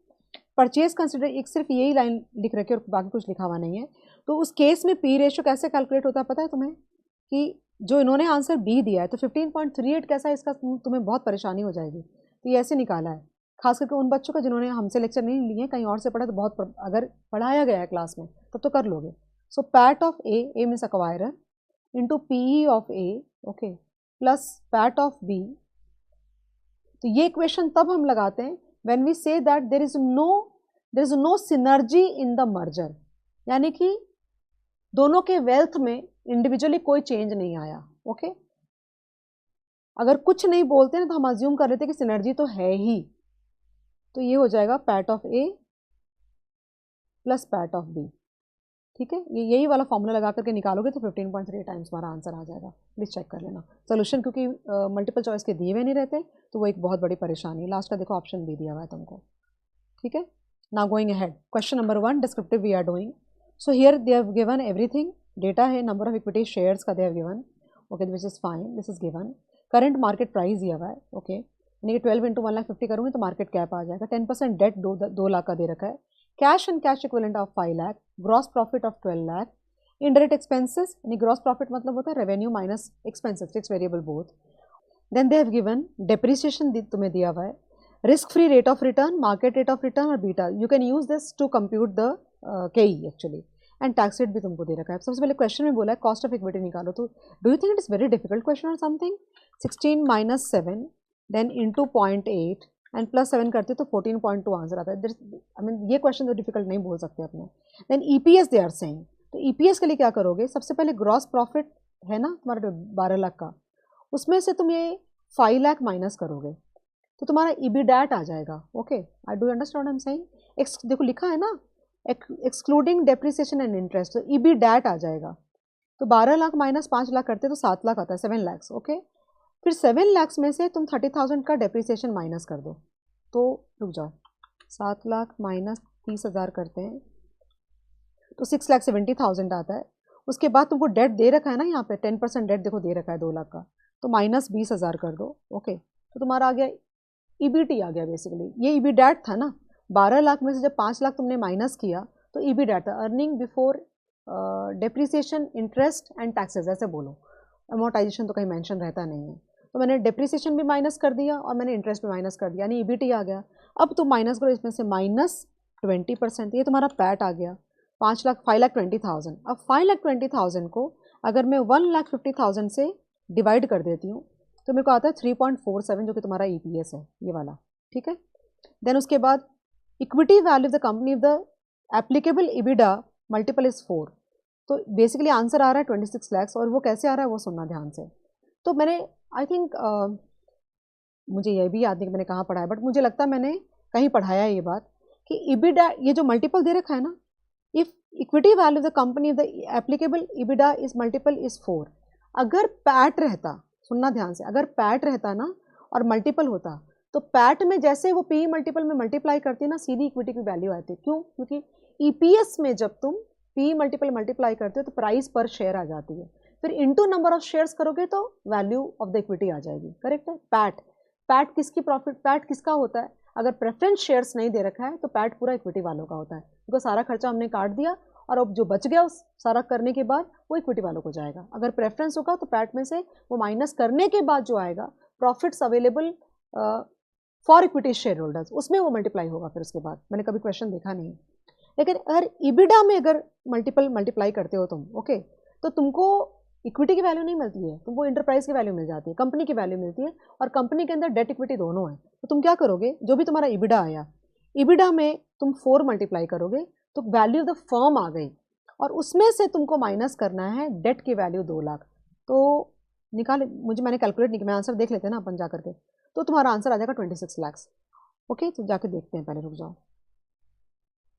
Purchase consider, एक सिर्फ यही लाइन लिख रखी है और बाकी कुछ लिखा हुआ नहीं है। तो उस केस में पी रेशियो कैसे कैलकुलेट होता है पता है तुम्हें, कि जो इन्होंने आंसर बी दिया है तो 15.38 कैसा है इसका, तुम्हें बहुत परेशानी हो जाएगी। तो ये ऐसे निकाला है, खास करके उन बच्चों का जिन्होंने हमसे लेक्चर नहीं लिए, कहीं और से पढ़ा, तो बहुत अगर पढ़ाया गया है क्लास में तब तो कर लोगे। So PAT of A means acquirer into PE of A, okay, plus PAT of B. तो ये इक्वेशन तब हम लगाते हैं when we say that there is no synergy in the merger, यानी कि दोनों के वेल्थ में इंडिविजुअली कोई चेंज नहीं आया। ओके अगर कुछ नहीं बोलते ना तो हम अज्यूम कर लेते कि सिनर्जी तो है ही, तो ये हो जाएगा PAT of A plus PAT of B. ठीक है, ये यही वाला फॉर्मूला लगा करके निकालोगे तो 15.3 टाइम्स हमारा आंसर आ जाएगा। प्लीज़ चेक कर लेना सोल्यूशन, क्योंकि मल्टीपल चॉइस के दिए हुए नहीं रहते तो वो एक बहुत बड़ी परेशानी। लास्ट का देखो ऑप्शन बी दिया हुआ है तुमको। ठीक है, now going ahead, question number 1 descriptive we are doing. So here they have given everything, data है, नंबर ऑफ इक्विटी शेयर्स का they have given, okay which is fine, this is given. Current market price दिया हुआ है, ओके, यानी कि 12 इंटू 1,50,000 करूँगी तो मार्केट कैप आ जाएगा। 10% डेट 2 लाख का दे रखा है, cash and cash equivalent of 5 lakh, gross profit of 12 lakh, indirect expenses, यानी ग्रॉस प्रॉफिट मतलब होता है revenue minus expenses, fix variable both. Then they have given depreciation तुम्हें दिया हुआ है, risk free rate of return, market rate of return और beta, you can use this to compute the KE actually, and tax rate भी तुमको दे रखा है। सबसे पहले क्वेश्चन में बोला है कॉस्ट ऑफ इक्विटी निकालो, तो do you think it is very difficult question और something. 16 minus 7 then into 0.8 and plus 7 करते तो 14.2 आंसर आता है। आई मीन ये क्वेश्चन तो डिफिकल्ट नहीं बोल सकते अपने। Then EPS they are saying, तो ईपीएस के लिए क्या करोगे, सबसे पहले ग्रॉस प्रॉफिट है ना तुम्हारा 12 लाख का, उसमें से तुम ये 5 लाख माइनस करोगे तो तुम्हारा ईबीडैट आ जाएगा। Okay, I do understand I am saying. देखो लिखा है ना एक्सक्लूडिंग डेप्रिसिएशन एंड इंटरेस्ट, तो ईबीडैट आ जाएगा। तो 12 लाख माइनस 5 लाख करते तो 7 लाख आता है, 7 लैक्स। ओके, फिर 7 लैक्स में से तुम 30,000 का डेप्रिसिएशन माइनस कर दो, तो रुक जाओ, 7 लाख माइनस 30,000 करते हैं तो 6,70,000 आता है। उसके बाद तुमको डेट दे रखा है ना यहाँ पे 10% डेट देखो दे रखा है 2 लाख का, तो माइनस 20,000 कर दो। ओके, तो तुम्हारा आ गया ईबीटी आ गया बेसिकली, ये ईबीडैट था ना। 12 लाख में से जब 5 लाख तुमने माइनस किया तो ईबीडैट था, earning before depreciation interest and taxes, ऐसे बोलो, अमोर्टाइजेशन तो कहीं मेंशन रहता नहीं है। तो मैंने डेप्रिसिएशन भी माइनस कर दिया और मैंने इंटरेस्ट भी माइनस कर दिया, यानी ईबीटी आ गया। अब तुम माइनस करो इसमें से माइनस 20%, ये तुम्हारा पैट आ गया 5,20,000। अब 5,20,000 को अगर मैं 1,50,000 से डिवाइड कर देती हूँ तो मेरे को आता है 3.47, जो कि तुम्हारा ईपीएस है ये वाला। ठीक है। देन उसके बाद equity value of the company of the applicable EBITDA multiple is 4। तो बेसिकली आंसर आ रहा है 26 lakhs, और वो कैसे आ रहा है वो सुनना ध्यान से। तो मैंने आई थिंक मुझे ये भी याद नहीं कि मैंने कहाँ पढ़ा है, बट मुझे लगता है मैंने कहीं पढ़ाया है ये बात कि EBITDA ये जो मल्टीपल दे रखा है ना, if equity value of the company of the applicable EBITDA is multiple is 4, अगर पैट रहता, सुनना ध्यान से, अगर पैट रहता ना और मल्टीपल होता, तो पैट में जैसे वो पी मल्टीपल में मल्टीप्लाई करती है ना, सीधी इक्विटी की वैल्यू आती है। क्यों? क्योंकि ईपीएस में जब तुम पी मल्टीपल मल्टीप्लाई करते हो तो प्राइस पर शेयर आ जाती है, फिर इनटू नंबर ऑफ शेयर्स करोगे तो वैल्यू ऑफ द इक्विटी आ जाएगी। करेक्ट है। पैट किसकी प्रॉफिट, पैट किसका होता है? अगर प्रेफरेंस शेयर्स नहीं दे रखा है तो पैट पूरा इक्विटी वालों का होता है, क्योंकि सारा खर्चा हमने काट दिया और अब जो बच गया उस सारा करने के बाद वो इक्विटी वालों को जाएगा। अगर प्रेफरेंस होगा तो पैट में से वो माइनस करने के बाद जो आएगा profits available for equity share holders, उसमें वो मल्टीप्लाई होगा फिर उसके बाद। मैंने कभी क्वेश्चन देखा नहीं, लेकिन अगर EBITDA में अगर मल्टीप्लाई करते हो तुम, ओके, तो तुमको इक्विटी की वैल्यू नहीं मिलती है, तुमको इंटरप्राइज की वैल्यू मिल जाती है, कंपनी की वैल्यू मिलती है, और कंपनी के अंदर डेट इक्विटी दोनों है। तो तुम क्या करोगे, जो भी तुम्हारा EBITDA आया, EBITDA में तुम 4 मल्टीप्लाई करोगे तो वैल्यू ऑफ द फर्म आ गई, और उसमें से तुमको माइनस करना है डेट की वैल्यू 2 लाख। तो निकाले, मैंने कैलकुलेट नहीं किया, मैं आंसर देख लेते हैं ना अपन जा करके, तो तुम्हारा आंसर आ जाएगा 26 lakhs। ओके, तो जाके देखते हैं, पहले रुक जाओ,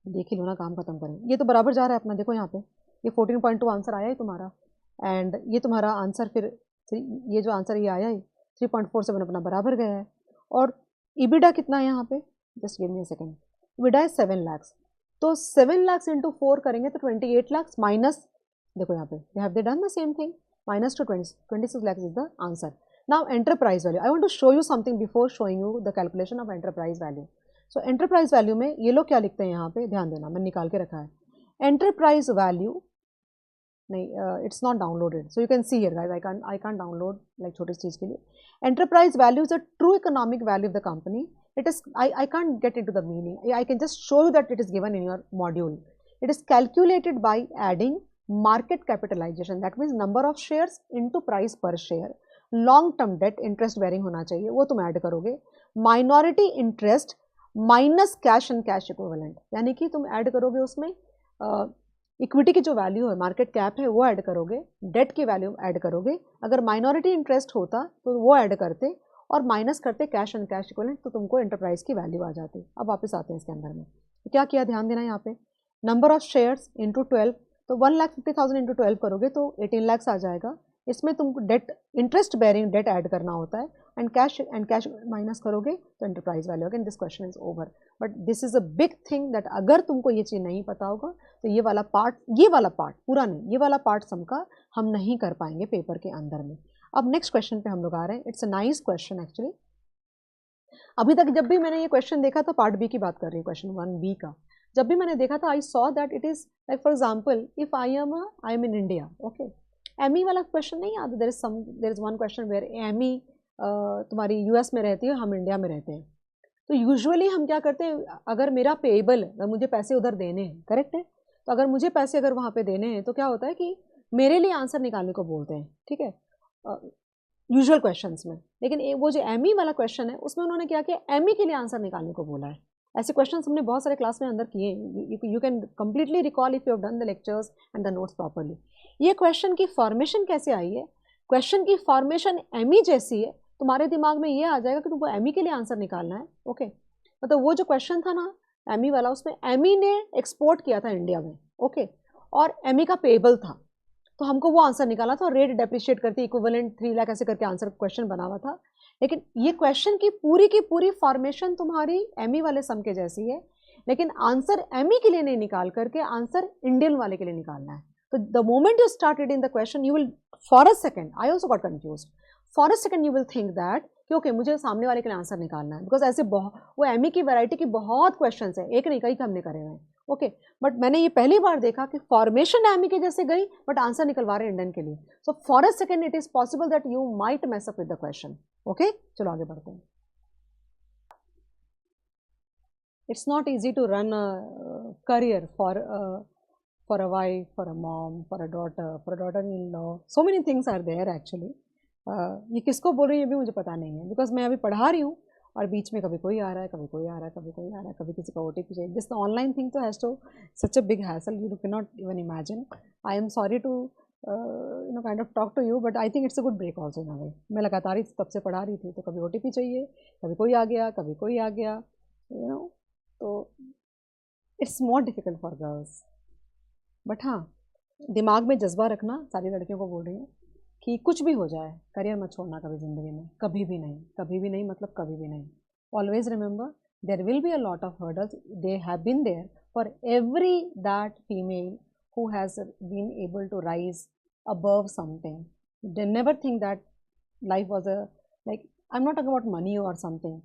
देख ही लो ना, काम खत्म करें। ये तो बराबर जा रहा है अपना, देखो यहाँ पे ये 14.2 आंसर आया ही तुम्हारा, एंड ये तुम्हारा आंसर फिर ये जो आंसर ये आया है 3.47 अपना बराबर गया है। और EBITDA कितना है यहाँ पे, just give me a second, EBITDA है 7 lakhs, तो 7 lakhs इंटू 4 करेंगे तो 28 lakhs माइनस, देखो यहाँ पे have they done the same thing, minus two 26 lakhs is the answer. Now enterprise value, I want to show you something before showing you the calculation of enterprise value. So enterprise value में ये लोग क्या लिखते हैं यहाँ पे, ध्यान देना, मैंने निकाल के रखा है। एंटरप्राइज वैल्यू नहीं, it's not downloaded, so you can see here guys, I can't download like छोटी चीज़ के लिए। Enterprise value is a true economic value of the company. It is, I can't get into the meaning, I can just show you that it is given in your module. It is calculated by adding market capitalization, that means number of shares into price per share, long term debt, interest bearing होना चाहिए, वो तुम ऐड करोगे, minority interest minus cash and cash equivalent, यानी कि तुम ऐड करोगे उसमें इक्विटी की जो वैल्यू है, मार्केट कैप है, वो ऐड करोगे, डेट की वैल्यू ऐड करोगे, अगर माइनॉरिटी इंटरेस्ट होता तो वो ऐड करते, और माइनस करते कैश एंड कैश इक्विवेलेंट, तो तुमको एंटरप्राइज की वैल्यू आ जाती। अब वापस आते हैं इसके अंदर में, तो क्या किया, ध्यान देना यहाँ पे, नंबर ऑफ शेयर्स इंटू 12, तो 1,50,000 इंटू 12 करोगे तो 18 lakhs आ जाएगा। इसमें तुमको debt, interest bearing debt add करना होता है, एंड कैश माइनस करोगे तो enterprise value. Again this question is over, but this is a big thing that अगर तुमको ये चीज़ नहीं पता होगा तो ये वाला पार्ट पूरा नहीं, ये वाला पार्ट सम का हम नहीं कर पाएंगे पेपर के अंदर में। अब नेक्स्ट क्वेश्चन पे हम लोग आ रहे हैं। It's a nice question actually. अभी तक जब भी मैंने ये क्वेश्चन देखा था, पार्ट बी की बात कर रही हूँ, क्वेश्चन 1B का, जब भी मैंने देखा था I saw that it is like for example if I am in India, okay, Amy वाला क्वेश्चन नहीं याद, there is one question where Amy तुम्हारी यूएस में रहती है, हम इंडिया में रहते हैं, तो यूजुअली हम क्या करते हैं, अगर मेरा पेएबल है, मुझे पैसे उधर देने हैं, करेक्ट है, तो अगर मुझे पैसे अगर वहाँ पे देने हैं तो क्या होता है कि मेरे लिए आंसर निकालने को बोलते हैं, ठीक है, यूजुअल क्वेश्चंस में। लेकिन वो जो एमी वाला क्वेश्चन है उसमें उन्होंने क्या किया, एमी के लिए आंसर निकालने को बोला है। ऐसे क्वेश्चंस हमने बहुत सारे क्लास में अंदर किए, you can completely recall if you have done the lectures and the notes properly. ये क्वेश्चन की फॉर्मेशन कैसे आई है, क्वेश्चन की फॉर्मेशन एमी जैसी है, तुम्हारे दिमाग में ये आ जाएगा कि तुमको एमी के लिए आंसर निकालना है, ओके। मतलब वो जो क्वेश्चन था ना एमी वाला, उसमें एमी ने एक्सपोर्ट किया था इंडिया में, ओके, और एमी का पेएबल था, तो हमको वो आंसर निकाला था, और रेट डेप्रिशिएट करती इक्विवेलेंट 3 लाख ऐसे करके आंसर क्वेश्चन बना हुआ था। लेकिन ये क्वेश्चन की पूरी फॉर्मेशन तुम्हारी एमी वाले सम के जैसी है, लेकिन आंसर एमी के लिए नहीं निकाल करके आंसर इंडियन वाले के लिए निकालना है। तो the moment you start reading the question you will for a second, I also got confused, for a second you will think that कि ओके मुझे सामने वाले के लिए आंसर निकालना है, बिकॉज ऐसे वो एमी की वैरायटी की बहुत क्वेश्चन है, एक नहीं कई हमने करे हुए हैं, ओके। बट मैंने ये पहली बार देखा कि फॉर्मेशन एमी के जैसे गई बट आंसर निकलवा रहे इंडियन के लिए। So for a second it is possible that you might mess up with the question, okay. चलो आगे बढ़ते हैं। It's not easy to run a career for a wife, for a mom, for a daughter-in-law, so many things are there actually. ये किसको बोल रही है ये भी मुझे पता नहीं है, बिकॉज मैं अभी पढ़ा रही हूँ और बीच में कभी कोई आ रहा है, कभी कोई आ रहा है, कभी कोई आ रहा है, कभी किसी का OTP चाहिए. दिस ऑनलाइन थिंग तो has to such a big hassle, you can not even imagine. I am sorry to kind of talk to you, but I think it's a good break also in a way. मैं लगातार ही तब से पढ़ा रही थी, तो कभी OTP चाहिए, कभी कोई आ गया, कभी कोई आ गया, तो it's more difficult for girls. But हाँ, दिमाग में जज्बा रखना, सारी लड़कियों को बोल रही हूँ कि कुछ भी हो जाए, करियर मत छोड़ना कभी ज़िंदगी में, कभी भी नहीं, कभी भी नहीं, मतलब कभी भी नहीं. Always remember there will be a lot of hurdles, they have been there for every that female who has been able to rise above something. They never think that life was a, like, I'm not talking about money or something.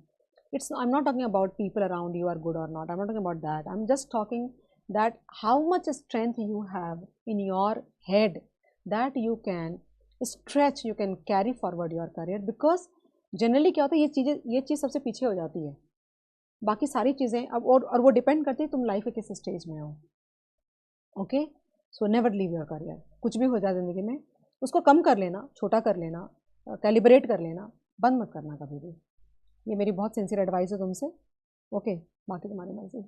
I'm not talking about people around you are good or not. I'm not talking about that. I'm just talking that how much strength you have in your head that you can stretch, you can carry forward your career. Because generally क्या होता है, ये चीज़ सबसे पीछे हो जाती है, बाकी सारी चीज़ें अब, और वो डिपेंड करती है तुम लाइफ के किस स्टेज में हो. Okay, so never leave your career. कुछ भी हो जाए ज़िंदगी में, उसको कम कर लेना, छोटा कर लेना, कैलिब्रेट कर लेना, बंद मत करना कभी भी. ये मेरी बहुत सिंसियर एडवाइस है तुमसे. ओके, बाकी तुम्हारी मर्जी.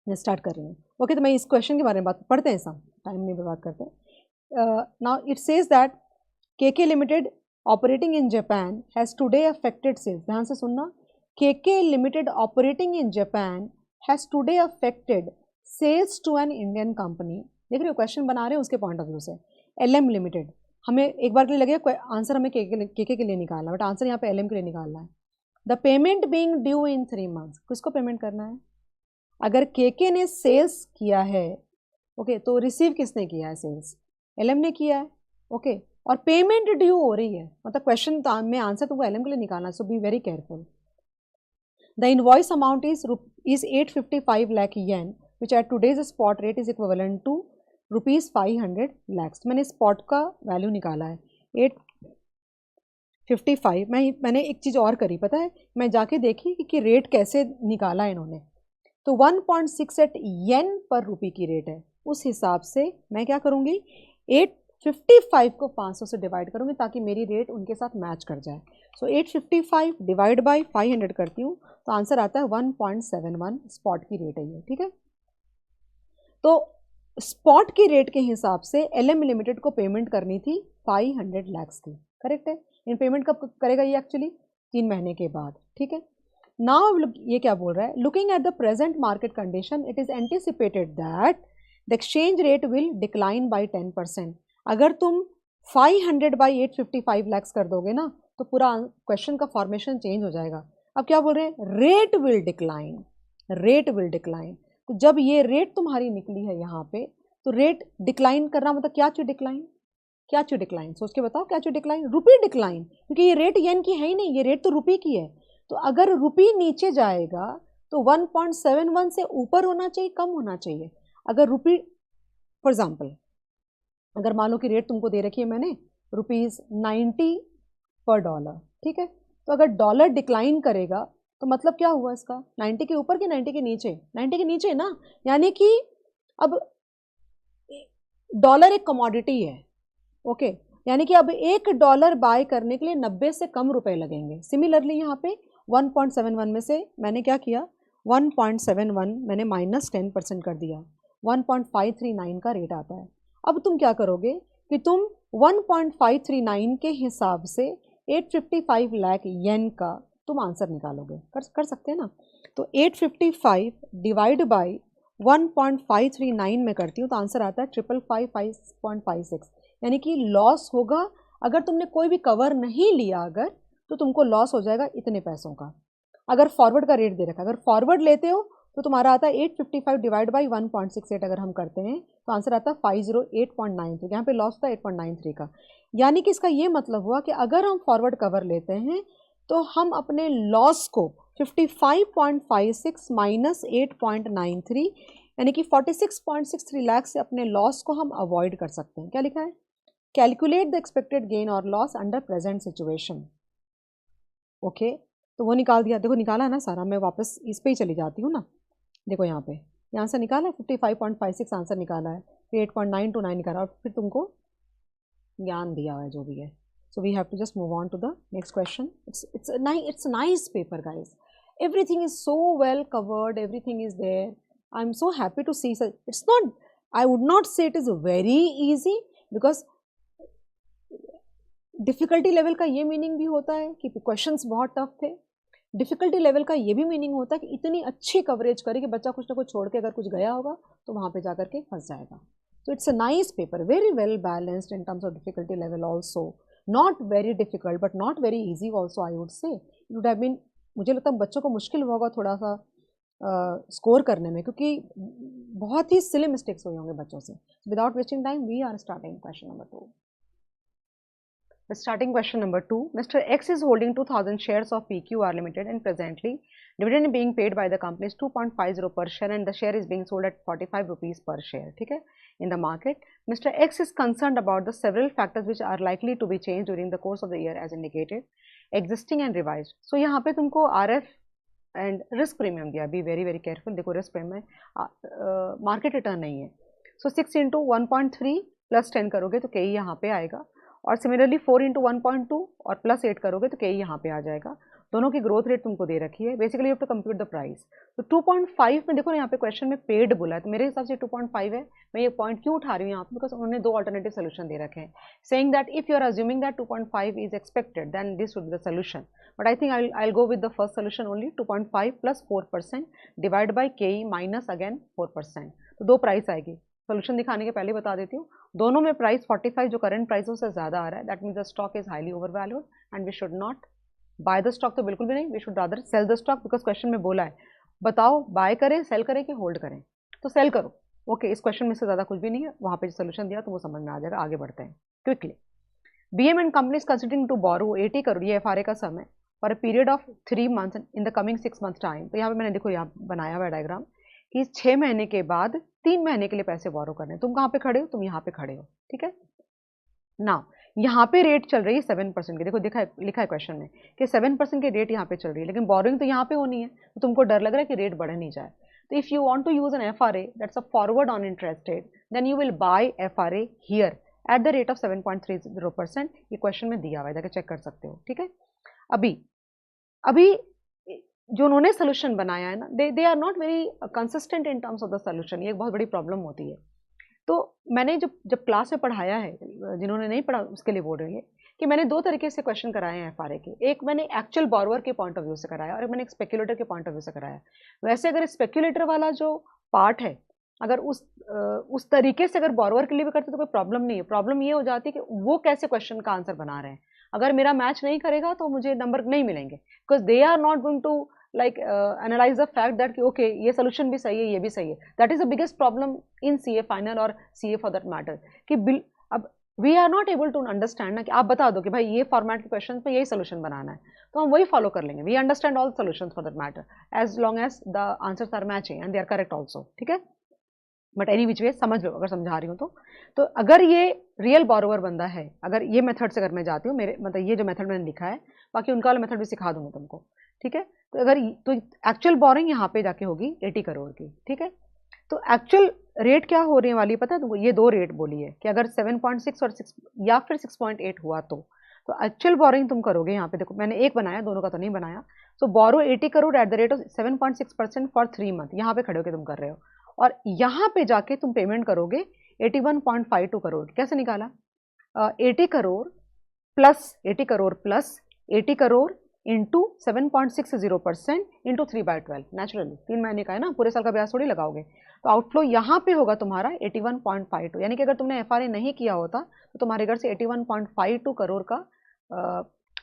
मैं स्टार्ट कर रही हूँ. ओके, तो मैं इस क्वेश्चन के बारे में बात पढ़ते हैं, सब टाइम नहीं बर्बाद करते. Now it says that KK limited operating in Japan has today affected sales. ध्यान से सुनना. KK limited operating in Japan has today affected sales to an Indian company. देख रहे हो, क्वेश्चन बना रहे हैं उसके पॉइंट ऑफ व्यू से. LM लिमिटेड, हमें एक बार के लिए लगे आंसर हमें KK के लिए निकालना, बट आंसर यहाँ पे LM के लिए निकालना है. The payment being due in 3 months. किसको पेमेंट करना है? अगर KK ने सेल्स किया है, ओके, तो रिसीव किसने किया है? सेल्स LM ने किया है. ओके, और पेमेंट ड्यू हो रही है, मतलब क्वेश्चन में आंसर तुमको LM के लिए निकालना है. So be very careful. The invoice amount is 855 lakh yen, which at today's spot rate is equivalent to ₹500 lakhs. मैंने स्पॉट का वैल्यू निकाला है 855. मैंने एक चीज़ और करी, पता है, मैं जाके देखी कि रेट कैसे निकाला है इन्होंने. तो 1.68 येन पर रुपी की रेट है. उस हिसाब से मैं क्या करूँगी, 855 को 500 से डिवाइड करूँगी ताकि मेरी रेट उनके साथ मैच कर जाए. सो 855 डिवाइड बाई 500 करती हूँ, तो आंसर आता है 1.71. स्पॉट की रेट है ये, ठीक है. तो स्पॉट की रेट के हिसाब से LM लिमिटेड को पेमेंट करनी थी 500 lakhs की. करेक्ट है. इन पेमेंट कब करेगा ये? एक्चुअली 3 महीने के बाद, ठीक है. नाउ ये क्या बोल रहा है? Looking at the present market condition, it is anticipated that the exchange rate will decline by 10%. अगर तुम 500 बाई 855 lakhs कर दोगे ना, तो पूरा क्वेश्चन का फॉर्मेशन चेंज हो जाएगा. अब क्या बोल रहे हैं? Rate will decline. Rate will decline. तो जब ये रेट तुम्हारी निकली है यहाँ पे, तो रेट डिक्लाइन करना मतलब क्या चीज डिक्लाइन? क्या चीज डिक्लाइन? सोच के बताओ, क्या चीज डिक्लाइन? रुपी डिक्लाइन, क्योंकि ये रेट येन की है ही नहीं, ये रेट तो रुपी की है. तो अगर रुपी नीचे जाएगा तो 1.71 से ऊपर होना चाहिए, कम होना चाहिए. अगर रुपी, फॉर एग्जाम्पल, अगर मान लो कि रेट तुमको दे रखी है मैंने ₹90 पर डॉलर, ठीक है. तो अगर डॉलर डिक्लाइन करेगा तो मतलब क्या हुआ इसका? 90 के ऊपर कि 90 के नीचे? 90 के नीचे ना. यानी कि अब डॉलर एक कमोडिटी है. ओके, यानी कि अब $1 बाय करने के लिए 90 से कम रुपए लगेंगे. सिमिलरली यहाँ पे 1.71 में से मैंने क्या किया, 1.71 मैंने -10% कर दिया. 1.539 का रेट आता है. अब तुम क्या करोगे कि तुम 1.539 के हिसाब से 855 लाख येन का तुम आंसर निकालोगे. कर सकते हैं ना. तो 855 डिवाइड बाई 1.539 में करती हूँ तो आंसर आता है 555.56. यानी कि लॉस होगा अगर तुमने कोई भी कवर नहीं लिया, अगर तो तुमको लॉस हो जाएगा इतने पैसों का. अगर फॉरवर्ड का रेट दे रखा, अगर फॉरवर्ड लेते हो तो तुम्हारा आता है 855 डिवाइड बाई 1.68. अगर हम करते हैं तो आंसर आता है 508.93. यहाँ पे लॉस था 8.93 का. यानी कि इसका ये मतलब हुआ कि अगर हम फॉरवर्ड कवर लेते हैं तो हम अपने लॉस को 55.56 माइनस 8.93 यानी कि 46.63 लाख से अपने लॉस को हम अवॉइड कर सकते हैं. क्या लिखा है? कैलकुलेट द एक्सपेक्टेड गेन और loss under present situation. Okay, तो वो निकाल दिया. देखो निकाला है ना सारा. मैं वापस इस पे ही चली जाती हूँ ना. देखो यहाँ से निकाला है 55.56 आंसर निकाला है, फिर 8.929 निकाला और फिर तुमको ज्ञान दिया हुआ है जो भी है. So we have to just move on to the next question. It's a nice paper, guys. Everything is so well covered. Everything is there. I'm so happy to see. It's not. I would not say it is very easy, because difficulty level का ये मीनिंग भी होता है कि क्वेश्चंस बहुत टफ थे. डिफिकल्टी लेवल का ये भी मीनिंग होता है कि इतनी अच्छी कवरेज करे कि बच्चा कुछ ना कुछ छोड़ के अगर कुछ गया होगा तो वहाँ पे जाकर के फंस जाएगा. So it's a nice paper, very well balanced in terms of difficulty level also. Not very difficult but not very easy also, I would say. It would have been, मुझे लगता है बच्चों को मुश्किल होगा थोड़ा सा स्कोर करने में, क्योंकि बहुत ही सिली मिस्टेक्स हुए होंगे बच्चों से. Without wasting time, we are starting question number 2. Starting question number 2. Mr. X is holding 2000 shares of PQR Limited and presently dividend being paid by the company is 2.50 per share and the share is being sold at 45 rupees per share. ठीक है, in the market. Mr. X is concerned about the several factors which are likely to be changed during the course of the year as indicated, existing and revised. So यहाँ पे तुमको RF and risk premium दिया. Be very careful. देखो risk premium market return नहीं है. So 6 into 1.3 plus 10 करोगे तो KE यहाँ पे आएगा, और सिमिलरली 4 इंटू 1.2 और प्लस 8 करोगे तो KE यहाँ पे आ जाएगा. दोनों की ग्रोथ रेट तुमको दे रखी है. Basically you have to compute the price. तो 2.5 में देखो ना, यहाँ पे क्वेश्चन में पेड बोला है, तो मेरे हिसाब से 2.5 है. मैं ये पॉइंट क्यों उठा रही हूँ यहाँ पे, बिकॉज उन्होंने दो अल्टरनेटिव सोल्यूशन दे रखे हैं, saying that if you are assuming that 2.5 is expected then this would be the solution. But I think I will go with the first solution only. 2.5 plus 4% divide by KE minus again 4%. तो दो प्राइस आएगी. सोल्यूशन दिखाने के पहले बता देती हूँ, दोनों में प्राइस 45 जो करंट प्राइस है उससे ज़्यादा आ रहा है. That means the stock is highly over valued and we should not buy the stock. तो बिल्कुल भी नहीं, we should rather sell the stock, because question में बोला है बताओ बाय करें, सेल करें कि होल्ड करें. तो सेल करो. ओके, इस क्वेश्चन में से ज़्यादा कुछ भी नहीं है. वहाँ पे जो सोल्यूशन दिया तो वो समझ में आ जाएगा. आगे बढ़ते हैं quickly. BM and company is considering to borrow 80 crore, ये FRA का सम है, for a period of 3 months in the coming 6 month time. तो यहाँ पे मैंने देखो यहाँ बनाया हुआ डायग्राम कि 6 महीने के बाद 3 महीने के लिए पैसे बोरो करने. तुम कहाँ पे खड़े हो, तुम यहाँ पे खड़े हो. ठीक है ना, यहाँ पे रेट चल रही है 7% की. देखो लिखा है क्वेश्चन में कि 7% की रेट यहाँ पे चल रही है, लेकिन बोरोइंग तो यहाँ पे होनी है. तो तुमको डर लग रहा है कि रेट बढ़ नहीं जाए. तो if you want to use an FRA that's a forward on interest rate, then you will buy FRA here at the rate of 7.30%. ये क्वेश्चन में दिया हुआ है, जाकर चेक कर सकते हो. ठीक है, अभी जो उन्होंने सोल्यूशन बनाया है ना, they are not very consistent in terms of the solution. ये एक बहुत बड़ी प्रॉब्लम होती है. तो मैंने जब क्लास में पढ़ाया है, जिन्होंने नहीं पढ़ा उसके लिए बोल रही है कि मैंने दो तरीके से क्वेश्चन कराए हैं FRA के. एक मैंने एक्चुअल बोरोवर के पॉइंट ऑफ व्यू से कराया और एक मैंने स्पेक्यूलेटर के पॉइंट ऑफ व्यू से कराया. वैसे अगर स्पेक्यूलेटर वाला जो पार्ट है, अगर उस तरीके से अगर बोरोवर के लिए भी करते तो कोई प्रॉब्लम नहीं है. प्रॉब्लम ये हो जाती है कि वो कैसे क्वेश्चन का आंसर बना रहे हैं. अगर मेरा मैच नहीं करेगा तो मुझे नंबर नहीं मिलेंगे, because they are not going to like analyze the fact that okay ये solution भी सही है, ये भी सही है. That is the biggest problem in CA final और CA for that matter कि अब we are not able to understand ना कि आप बता दो कि भाई ये फॉर्मेट के क्वेश्चन पे यही सोल्यूशन बनाना है, तो हम वही फॉलो कर लेंगे. We understand all solutions for that matter as long as the answers are matching and they are correct also. ठीक है, बट एनी विच वे समझ लो, अगर समझा रही हूँ तो अगर ये रियल बोरोवर बंदा है, अगर ये मेथड से अगर मैं जाती हूँ, मेरे मतलब ये जो मेथड मैंने लिखा है, बाकी उनका वाला मेथड भी सिखा दूंगी तुमको. ठीक है, तो अगर तो एक्चुअल बोरिंग यहाँ पे जाके होगी 80 करोड़ की. ठीक है, तो एक्चुअल रेट क्या हो रही वाली पता है तुमको, ये दो रेट बोली है कि अगर 7.6 और 6 या फिर 6.8 हुआ तो एक्चुअल बोरिंग तुम करोगे. यहाँ पे देखो मैंने एक बनाया, दोनों का तो नहीं बनाया. तो बोरो 80 crore eight the rate of 7.6% for 3 month, यहाँ पे खड़े होकर तुम कर रहे हो, और यहाँ पे जाके तुम पेमेंट करोगे 81.52 करोड़. कैसे निकाला? 80 crore plus 80 crore into 7.60% into 3/12. Naturally 3 महीने का है ना, पूरे साल का ब्याज थोड़ी लगाओगे. तो आउटफ्लो यहाँ पे होगा तुम्हारा 81.52, यानी कि अगर तुमने FRA नहीं किया होता तो तुम्हारे घर से 81.52 करोड़ का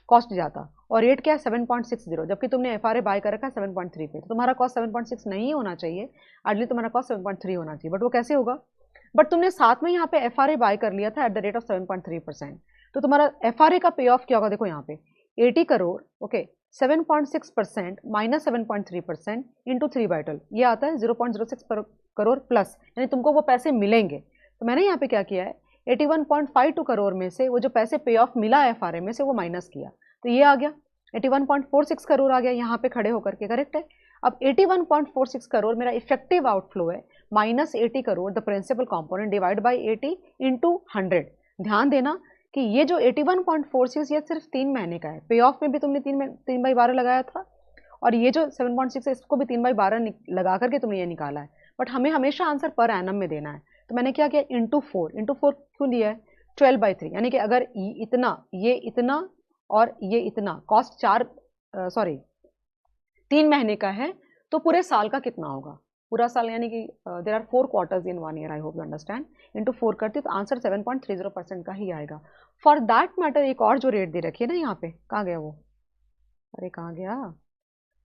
कॉस्ट जाता, और रेट क्या है 7.60, जबकि तुमने FRA बाय कर रखा है 7.3 पे. तो तुम्हारा कॉस्ट 7.6 नहीं होना चाहिए, अर्ली तुम्हारा कॉस्ट 7.3 होना चाहिए. बट वो कैसे होगा? बट तुमने साथ में यहाँ पे FRA बाय कर लिया था एट द रेट ऑफ 7.3%. तो तुम्हारा FRA का पे ऑफ क्या होगा? देखो यहाँ पे 80 करोड़ ओके 7.6% माइनस 7.3% इंटू 3/12, ये आता है 0.06 करोड़ प्लस, यानी तुमको वो पैसे मिलेंगे. तो मैंने यहाँ पे क्या किया है, 81.52 करोड़ में से वो जो पैसे पे ऑफ मिला FRA में से वो माइनस किया, तो ये आ गया 81.46 करोड़ आ गया यहाँ पे खड़े होकर के. करेक्ट है. अब 81.46 करोड़ मेरा इफेक्टिव आउटफ्लो है, minus 80 crore the principal component divide by 80 into 100. ध्यान देना कि ये जो 81.46 ये सिर्फ 3 महीने का है, पे ऑफ में भी तुमने 3/12 लगाया था, और ये जो 7.6 है इसको भी 3/12 लगा करके तुमने ये निकाला है, बट हमें हमेशा आंसर पर एनम में देना है। तो मैंने क्या किया, इंटू 4 क्यों लिया है, 12/3, यानी कि अगर ये इतना और ये इतना कॉस्ट 3 महीने का है, तो पूरे साल का कितना होगा, पूरा साल, यानी कि there are 4 quarters in 1 year, I hope you understand. Into 4 करती तो आंसर 7.30% का ही आएगा। फॉर दैट मैटर एक और जो रेट दे रखी है ना यहाँ पे, कहाँ गया वो, अरे कहाँ गया,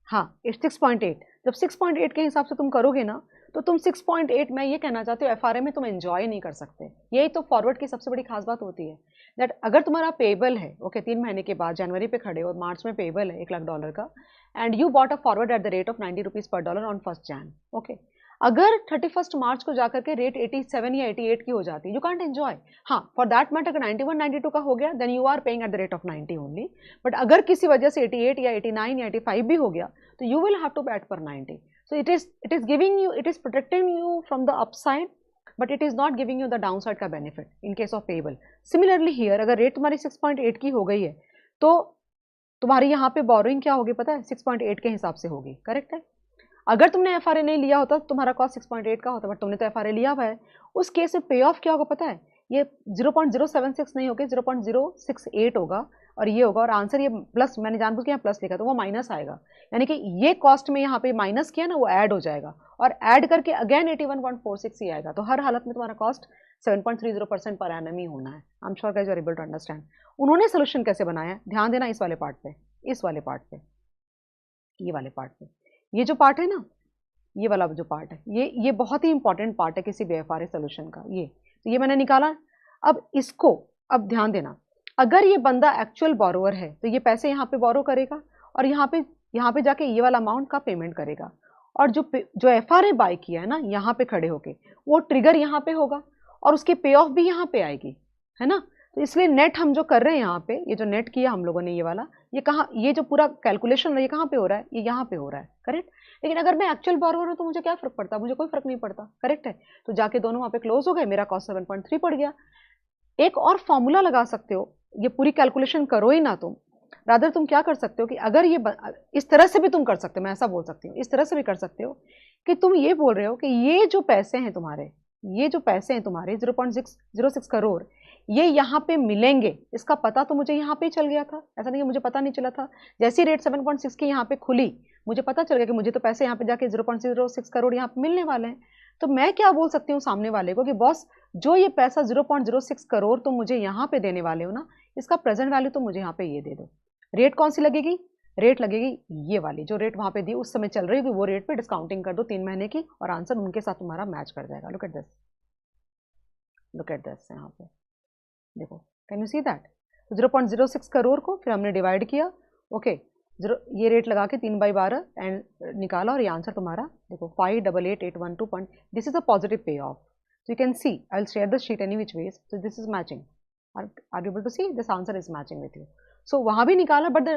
हाँ 6.8। जब 6.8 के हिसाब से तुम करोगे ना, तो तुम 6.8, मैं ये कहना चाहती हूँ एफआरए में तुम एंजॉय नहीं कर सकते। यही तो फॉरवर्ड की सबसे बड़ी खास बात होती है, दैट अगर तुम्हारा पेबल है, ओके 3 महीने के बाद जनवरी पे खड़े हो, मार्च में पेबल है $1,00,000 का, and you bought a forward eight the rate of 90 rupees per dollar on 1 Jan, okay. अगर 31 मार्च को जाकर के रेट 87 या 88 की हो जाती है, यू कांट एंजॉय। हाँ, फॉर दैट मैटर अगर 91 92 का हो गया, then you are paying at the rate of 90 only. But अगर किसी वजह से 88 या 89 या 85 भी हो गया, तो you will have to bet per 90. So it is giving you, it is protecting you from the upside, but it is not giving you the downside का benefit in case of payable. Similarly here, अगर रेट तुम्हारी 6.8 की हो गई है, तो तुम्हारी यहाँ पे बोरोइंग क्या होगी पता है, 6.8 के हिसाब से होगी, करेक्ट है। अगर तुमने एफआरए नहीं लिया होता तो तुम्हारा कॉस्ट 6.8 का होता, बट तुमने तो एफआरए लिया हुआ है। उस केस में पे ऑफ क्या होगा पता है, ये 0.076 नहीं होगा, 0.068 होगा, और ये होगा, और आंसर ये प्लस, मैंने जानबूझ के यहाँ प्लस लिखा तो वो माइनस आएगा, यानी कि ये कॉस्ट में यहाँ पे माइनस किया ना, वो ऐड हो जाएगा, और ऐड करके अगेन 81.46 ही आएगा। तो हर हालत में तुम्हारा कॉस्ट 7.30% पर एनम ही होना है। I am sure guys you are able to understand. उन्होंने सोल्यूशन कैसे बनाया, ध्यान देना इस वाले पार्ट पे, इस वाले पार्ट पे, ये वाले पार्ट पे, ये जो पार्ट है ना, ये वाला जो पार्ट है, ये बहुत ही इंपॉर्टेंट पार्ट है किसी भी एफआरए सोल्यूशन का। ये मैंने निकाला। अब इसको, अब ध्यान देना, अगर ये बंदा एक्चुअल बोरोवर है तो ये पैसे यहाँ पे बोरो करेगा, और यहाँ पे जाके ये वाला अमाउंट का पेमेंट करेगा, और जो एफआरए बाय किया है ना यहाँ पे खड़े होके, वो ट्रिगर यहाँ पे होगा, और उसकी पे ऑफ भी यहाँ पे आएगी, है ना। तो इसलिए नेट हम जो कर रहे हैं यहाँ पे, ये जो नेट किया हम लोगों ने ये वाला, ये कहाँ, ये जो पूरा कैलकुलेशन ये कहाँ पे हो रहा है, ये यहाँ पे हो रहा है, करेक्ट। लेकिन अगर मैं एक्चुअल बोरोवर हूँ तो मुझे क्या फर्क पड़ता, मुझे कोई फर्क नहीं पड़ता, करेक्ट है। तो जाके दोनों वहाँ पे क्लोज हो गए, मेरा कॉस्ट 7.3 पड़ गया। एक और फॉर्मूला लगा सकते हो, ये पूरी कैलकुलेशन करो ही ना तुम, रादर तुम क्या कर सकते हो कि अगर ये इस तरह से भी तुम कर सकते हो, मैं ऐसा बोल सकती हूँ, इस तरह से भी कर सकते हो कि तुम ये बोल रहे हो कि ये जो पैसे हैं तुम्हारे, ये जो पैसे हैं तुम्हारे 0.606 करोड़, ये यहाँ पे मिलेंगे, इसका पता तो मुझे यहाँ पे चल गया था, ऐसा नहीं कि मुझे पता नहीं चला था। जैसी रेट 7.6 की यहाँ पे खुली, मुझे पता चल गया कि मुझे तो पैसे यहाँ पे जाके 0.06 करोड़ यहाँ पे मिलने वाले हैं। तो मैं क्या बोल सकती हूँ सामने वाले को कि बॉस, जो ये पैसा 0.06 करोड़ तो मुझे यहाँ पे देने वाले हो ना, इसका प्रेजेंट वैल्यू तो मुझे यहाँ पे ये दे दो। रेट कौन सी लगेगी, रेट लगेगी ये वाली, जो रेट वहाँ पे दी उस समय चल रही होगी, वो रेट पे डिस्काउंटिंग कर दो 3 महीने की, और आंसर उनके साथ तुम्हारा मैच कर जाएगा। Look at this, look at this, यहाँ पे देखो, can you see that. 0.06 crore को फिर हमने डिवाइड किया, ओके, ये रेट लगा के 3/12 एंड निकाला, और ये आंसर तुम्हारा देखो 588,812. This is a positive pay of. So you can see, I'll share the sheet any which ways. So this is matching. Are you able to see? This answer is matching with you. So वहाँ भी निकाला, but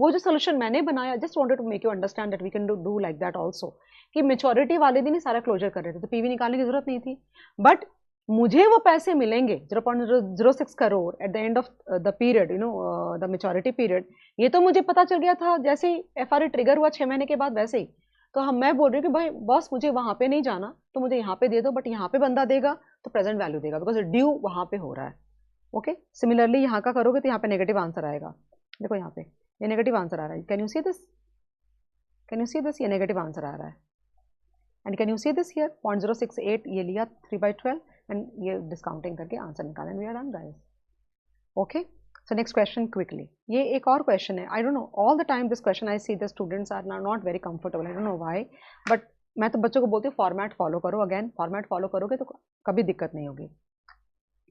वो जो solution मैंने बनाया, just wanted to make you understand that we can do like that also. कि maturity वाले दिन ही सारा closure कर रहे थे, तो PV निकालने की जरूरत नहीं थी, but मुझे वो पैसे मिलेंगे 0.06 crore at the end of the period, you know, the maturity period. ये तो मुझे पता चल गया था जैसे ही FRA ट्रिगर हुआ 6 महीने के बाद, वैसे ही। तो मैं बोल रही हूँ कि भाई बॉस, मुझे वहाँ पे नहीं जाना, तो मुझे यहाँ पे दे दो, बट यहाँ पे बंदा देगा तो प्रेजेंट वैल्यू देगा, बिकॉज ड्यू वहाँ पे हो रहा है। ओके, सिमिलरली यहाँ का करोगे तो यहाँ पे नेगेटिव आंसर आएगा। देखो यहाँ पे ये नेगेटिव आंसर आ रहा है, can you see this, can you see this, ये नेगेटिव आंसर आ रहा है। And can you see this here 0.068 ये लिया 3/12 एंड ये डिस्काउंटिंग करके आंसर निकाला, and we are done guys. Okay, so next question quickly. ये एक और question है, I don't know, all the time this question I see the students are not very comfortable, I don't know why, but मैं तो बच्चों को बोलती हूँ फॉर्मेट फॉलो करो। अगेन फॉर्मेट फॉलो करोगे तो कभी दिक्कत नहीं होगी।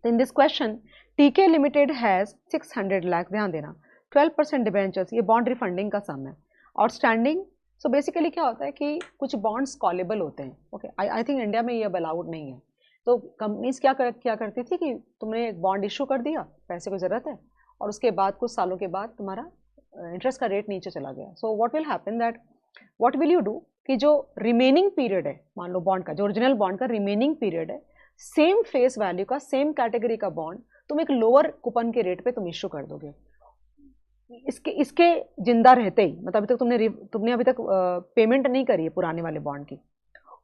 तो इन this question, TK limited has 600 lakh, ध्यान देना, 12% डिबेंचर्स, ये बॉन्ड रिफंडिंग का सम है, आउटस्टैंडिंग। सो बेसिकली क्या होता है कि कुछ बॉन्ड्स कॉलेबल होते हैं। ओके, आई थिंक इंडिया में ये अब अलाउड नहीं है। तो कंपनीज क्या करती थी कि तुमने एक बॉन्ड इशू कर दिया, पैसे की ज़रूरत है, और उसके बाद कुछ सालों के बाद तुम्हारा इंटरेस्ट का रेट नीचे चला गया। So what will happen that, what will you do कि जो रिमेनिंग पीरियड है, मान लो बॉन्ड का, जो ओरिजिनल बॉन्ड का रिमेनिंग पीरियड है, सेम फेस वैल्यू का, सेम कैटेगरी का बॉन्ड तुम एक लोअर कूपन के रेट पे तुम इश्यू कर दोगे, इसके जिंदा रहते ही, मतलब अभी तक तुमने अभी तक पेमेंट नहीं करी है पुराने वाले बॉन्ड की,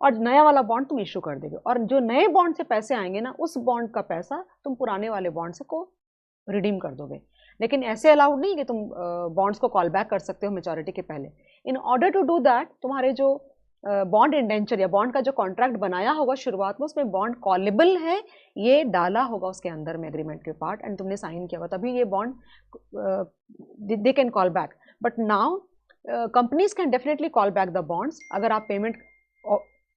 और नया वाला बॉन्ड तुम इश्यू कर दोगे, और जो नए बॉन्ड से पैसे आएंगे ना, उस बॉन्ड का पैसा तुम पुराने वाले बॉन्ड से को रिडीम कर दोगे। लेकिन ऐसे अलाउड नहीं कि तुम बॉन्ड्स को कॉल बैक कर सकते हो मैच्योरिटी के पहले। In order to do that, तुम्हारे जो बॉन्ड इंडेंचर या बॉन्ड का जो कॉन्ट्रैक्ट बनाया होगा शुरुआत में, उसमें बॉन्ड कॉलेबल है ये डाला होगा उसके अंदर में एग्रीमेंट के पार्ट, एंड तुमने साइन किया होगा, तभी ये bond they can call back. But now companies can definitely call back the bonds अगर आप पेमेंट,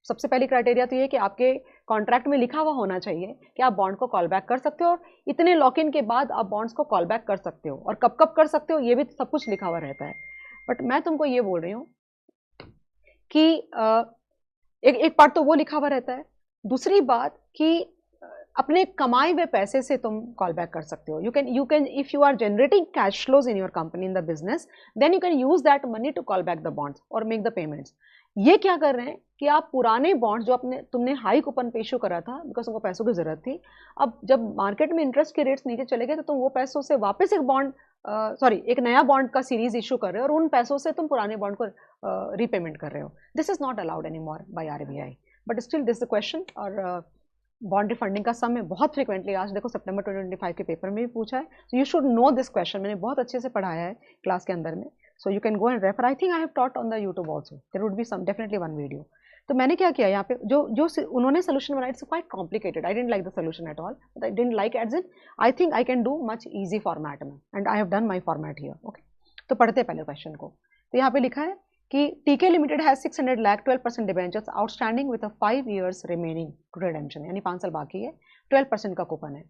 सबसे पहली क्राइटेरिया तो ये कि आपके कॉन्ट्रैक्ट में लिखा हुआ होना चाहिए कि आप बॉन्ड को कॉल बैक कर सकते हो, और इतने लॉक इन के बाद आप बॉन्ड्स को कॉल बैक कर सकते हो, और कब कब कर सकते हो ये भी सब कुछ लिखा हुआ रहता है। बट मैं तुमको ये बोल रही हूँ कि एक पार्ट तो वो लिखा हुआ रहता है, दूसरी बात कि अपने कमाए हुए पैसे से तुम कॉल बैक कर सकते हो। You can if you are generating cash flows in your company in the business, then you can use that money to call back the bonds और मेक द पेमेंट्स। ये क्या कर रहे हैं कि आप पुराने बॉन्ड्स जो तुमने हाई कूपन पे इशू करा था बिकॉज तुमको पैसों की जरूरत थी, अब जब मार्केट में इंटरेस्ट के रेट्स नीचे चले गए तो तुम वो पैसों से वापस एक बॉन्ड एक नया बॉन्ड का सीरीज इशू कर रहे हो, और उन पैसों से तुम पुराने बॉन्ड को रीपेमेंट कर रहे हो। This is not allowed any more by RBI, but still this the question. और बॉन्ड रिफंडिंग का सम में बहुत फ्रिक्वेंटली, आज देखो सितंबर 2025 के पेपर में भी पूछा है, so you should know this question. मैंने बहुत अच्छे से पढ़ाया है क्लास के अंदर में, so you can go and refer. I think I have taught on the YouTube also, there would be some definitely one video. तो मैंने क्या किया यहाँ पे, जो उन्होंने सोल्यूशन बनाया, it's quite complicated, I didn't like the solution at all, but I didn't like as it, I think I can do much easy format में, and I have done my format here. Okay, तो पढ़ते पहले क्वेश्चन को। तो यहाँ पे लिखा है कि टीके limited has 600 lakh 12% debentures outstanding with 5 years remaining to redemption, यानी 5 साल बाकी है, 12% का कूपन है।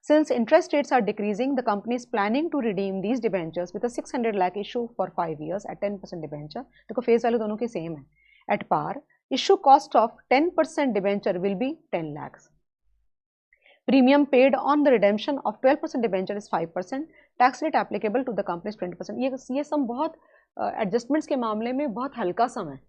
Since interest rates are decreasing, the company is planning to redeem these debentures with a 600 lakh issue for 5 years at 10% debenture. देखो फेस वैल्यू दोनों की सेम है, at par. Issue cost of 10% debenture will be 10 lakhs. Premium paid on the redemption of 12% debenture is 5%. Tax rate applicable to the company is 20%. ये सम बहुत एडजस्टमेंट्स के मामले में बहुत हल्का सम है।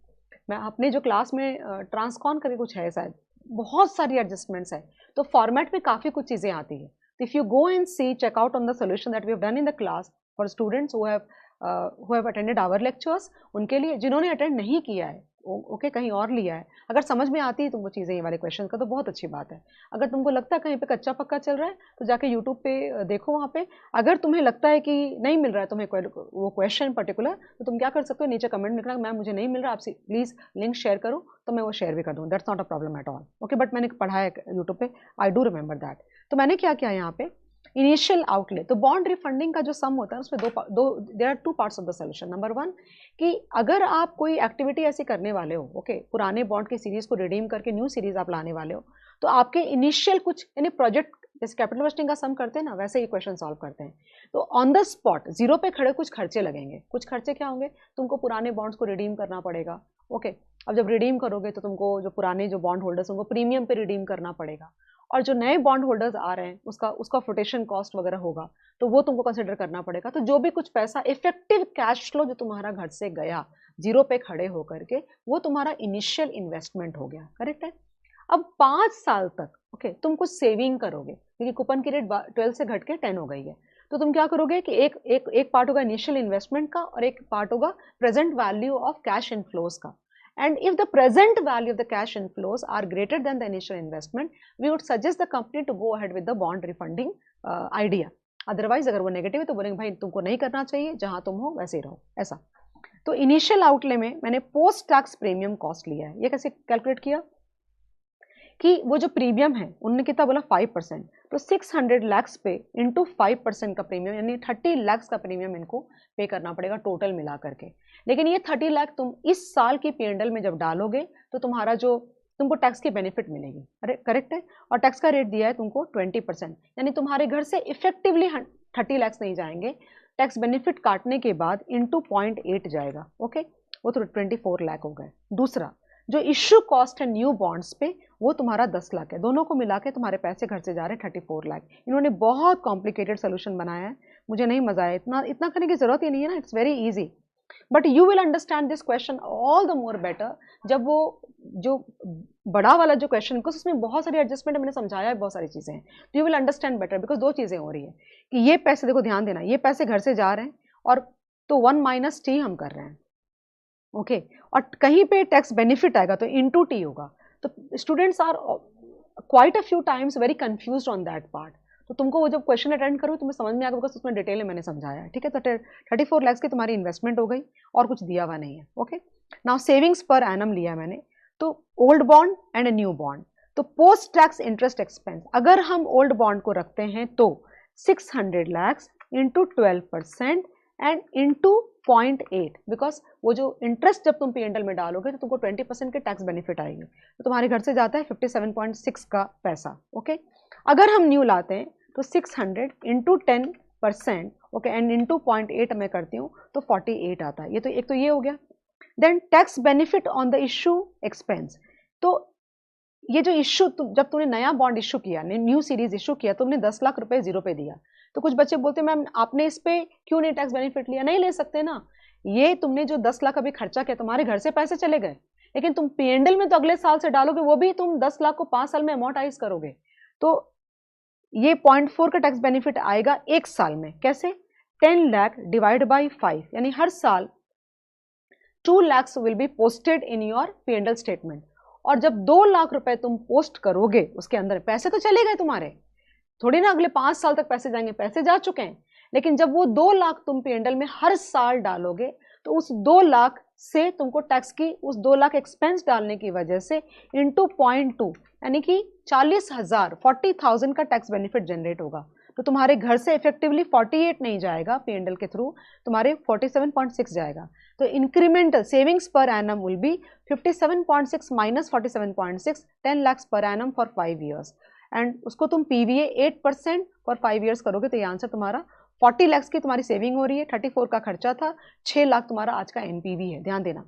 मैं अपने जो क्लास में ट्रांसकॉन करके कुछ है शायद, बहुत सारी एडजस्टमेंट्स है, तो फॉर्मेट में काफ़ी कुछ चीज़ें आती है। If you go and see, check out on the solution that we have done in the class for students who have attended our lectures, उनके लिए जिन्होंने अटेंड नहीं किया है, ओके, कहीं और लिया है, अगर समझ में आती है तुमको चीज़ें ये वाले क्वेश्चन का, तो बहुत अच्छी बात है। अगर तुमको लगता है कहीं पे कच्चा पक्का चल रहा है तो जाके यूट्यूब पे देखो, वहाँ पे अगर तुम्हें लगता है कि नहीं मिल रहा है तुम्हें वो क्वेश्चन पर्टिकुलर, तो तुम क्या कर सकते हो, नीचे कमेंट में लिखना मैम मुझे नहीं मिल रहा, आपसे प्लीज़ लिंक शेयर करो, तो मैं वो शेयर भी कर दूँ, that's not a problem at all. Okay, but मैंने पढ़ा है यूट्यूब पे, आई डू रिमेंबर दैट। तो मैंने क्या किया यहाँ पे, इनिशियल आउटले, तो बॉन्ड रिफंडिंग का जो सम होता है उसमें there are 2 parts of the solution. Number 1 कि अगर आप कोई एक्टिविटी ऐसी करने वाले हो, ओके, पुराने बॉन्ड की सीरीज को रिडीम करके न्यू सीरीज आप लाने वाले हो, तो आपके इनिशियल कुछ, यानी प्रोजेक्ट जैसे कैपिटल इन्वेस्टिंग का सम करते हैं ना, वैसे ही क्वेश्चन सॉल्व करते हैं, तो ऑन द स्पॉट जीरो पे खड़े कुछ खर्चे लगेंगे। कुछ खर्चे क्या होंगे, तुमको पुराने बॉन्ड्स को रिडीम करना पड़ेगा, ओके, अब जब रिडीम करोगे तो तुमको जो पुराने जो बॉन्ड होल्डर्स उनको प्रीमियम पे रिडीम करना पड़ेगा, और जो नए बॉन्ड होल्डर्स आ रहे हैं उसका फ्लोटेशन कॉस्ट वगैरह होगा, तो वो तुमको कंसिडर करना पड़ेगा। तो जो भी कुछ पैसा इफेक्टिव कैश फ्लो जो तुम्हारा घर से गया जीरो पे खड़े होकर के, वो तुम्हारा इनिशियल इन्वेस्टमेंट हो गया, करेक्ट है। अब 5 साल तक, ओके, तुम कुछ सेविंग करोगे, क्योंकि कूपन की रेट 12 से घट के 10 हो गई है, तो तुम क्या करोगे कि एक पार्ट होगा इनिशियल इन्वेस्टमेंट का, और एक पार्ट होगा present value of cash inflows का। And if the present value of the cash inflows are greater than the initial investment, we would suggest the company to go ahead with the bond refunding idea. Otherwise, अगर वो नेगेटिव है तो बोलेंगे भाई तुमको नहीं करना चाहिए, जहां तुम हो वैसे ही रहो, ऐसा। तो इनिशियल आउटले में मैंने पोस्ट टैक्स प्रीमियम कॉस्ट लिया है। ये कैसे कैलकुलेट किया कि वो जो प्रीमियम है उन्होंने कितना बोला 5%, तो 600 लाख पे इंटू 5% का प्रीमियम, यानी 30 लाख का प्रीमियम इनको पे करना पड़ेगा टोटल मिला करके। लेकिन ये 30 लाख तुम इस साल की P&L में जब डालोगे तो तुम्हारा जो तुमको टैक्स की बेनिफिट मिलेगी, अरे करेक्ट है, और टैक्स का रेट दिया है तुमको 20%, यानी तुम्हारे घर से इफेक्टिवली 30 लाख नहीं जाएंगे, टैक्स बेनिफिट काटने के बाद इंटू 0.8 जाएगा, ओके, वो तो 24 लाख हो गए। दूसरा जो इश्यू कॉस्ट है न्यू बॉन्ड्स पे, वो तुम्हारा 10 लाख है, दोनों को मिला के तुम्हारे पैसे घर से जा रहे हैं 34 लाख। इन्होंने बहुत कॉम्प्लिकेटेड सोल्यूशन बनाया है, मुझे नहीं मजा आया, इतना करने की जरूरत ही नहीं है ना, it's very easy. But you will understand this question all the more better जब वो जो बड़ा वाला जो क्वेश्चन को उसमें बहुत सारी एडजस्टमेंट मैंने समझाया है, बहुत सारी चीजें हैं, तो you will understand better because दो चीजें हो रही है कि ये पैसे, देखो ध्यान देना, ये पैसे घर से जा रहे हैं और तो 1 माइनस टी हम कर रहे हैं, ओके और कहीं पे टैक्स बेनिफिट आएगा तो इनटू टी होगा। तो students are quite a few times very confused on that part. तो तुमको वो जब क्वेश्चन अटेंड करो तुम्हें समझ में आएगा बिकॉज उसमें डिटेल में मैंने समझाया है, ठीक है। तो 34 लाख की तुम्हारी इन्वेस्टमेंट हो गई और कुछ दिया हुआ नहीं है, okay. Now savings per annum लिया मैंने, तो old bond and a new bond, तो पोस्ट टैक्स इंटरेस्ट एक्सपेंस अगर हम ओल्ड बॉन्ड को रखते हैं तो 600 lakh into 12% and into 0.8, because वो जो इंटरेस्ट जब तुम पीएनडल में डालोगे तो तुमको 20% के टैक्स बेनिफिट आएगी, तो तुम्हारे घर से जाता है 57.6 का पैसा, ओके। अगर हम न्यू लाते हैं तो 600 इंटू 10%, ओके एंड इंटू 0.8 मैं करती हूँ तो 48 आता है। ये तो एक तो ये हो गया। Then tax benefit on the issue expense, तो ये जो इशू जब तुमने नया बॉन्ड इशू किया, न्यू सीरीज इशू किया, तुमने 10 लाख रुपए जीरो पे दिया, तो कुछ बच्चे बोलते हैं मैम आपने इस पे क्यों नहीं टैक्स बेनिफिट लिया? नहीं ले सकते ना, ये तुमने जो 10 लाख अभी खर्चा किया तुम्हारे घर से पैसे चले गए, लेकिन तुम पीएनडल में तो अगले साल से डालोगे, वो भी तुम 10 लाख को 5 साल में अमोर्टाइज करोगे, तो ये 0.4 का टैक्स बेनिफिट आएगा एक साल में। कैसे? 10 लाख डिवाइड बाई 5, यानी हर साल 2 lakhs will be posted in your पीएनडल statement. और जब 2 लाख रुपए तुम पोस्ट करोगे उसके अंदर पैसे तो चले गए तुम्हारे, थोड़ी ना अगले 5 साल तक पैसे जाएंगे, पैसे जा चुके हैं, लेकिन जब वो 2 लाख तुम पीएनडल में हर साल डालोगे तो उस 2 लाख से तुमको टैक्स की उस 2 लाख एक्सपेंस डालने की वजह से इंटू 0.2 यानी कि 40,000 का टैक्स बेनिफिट जनरेट होगा। तो तुम्हारे घर से इफेक्टिवली 48 नहीं जाएगा पीएनडल के थ्रू, तुम्हारे 47.6 जाएगा। तो incremental savings per annum will be 57.6 minus 47.6, 10 lakhs per annum for 5 years and उसको तुम पीवीए 8% फॉर 5 years करोगे तो ये आंसर तुम्हारा 40 lakhs की तुम्हारी सेविंग हो रही है, 34 का खर्चा था, 6 लाख तुम्हारा आज का एमपीवी है, ध्यान देना।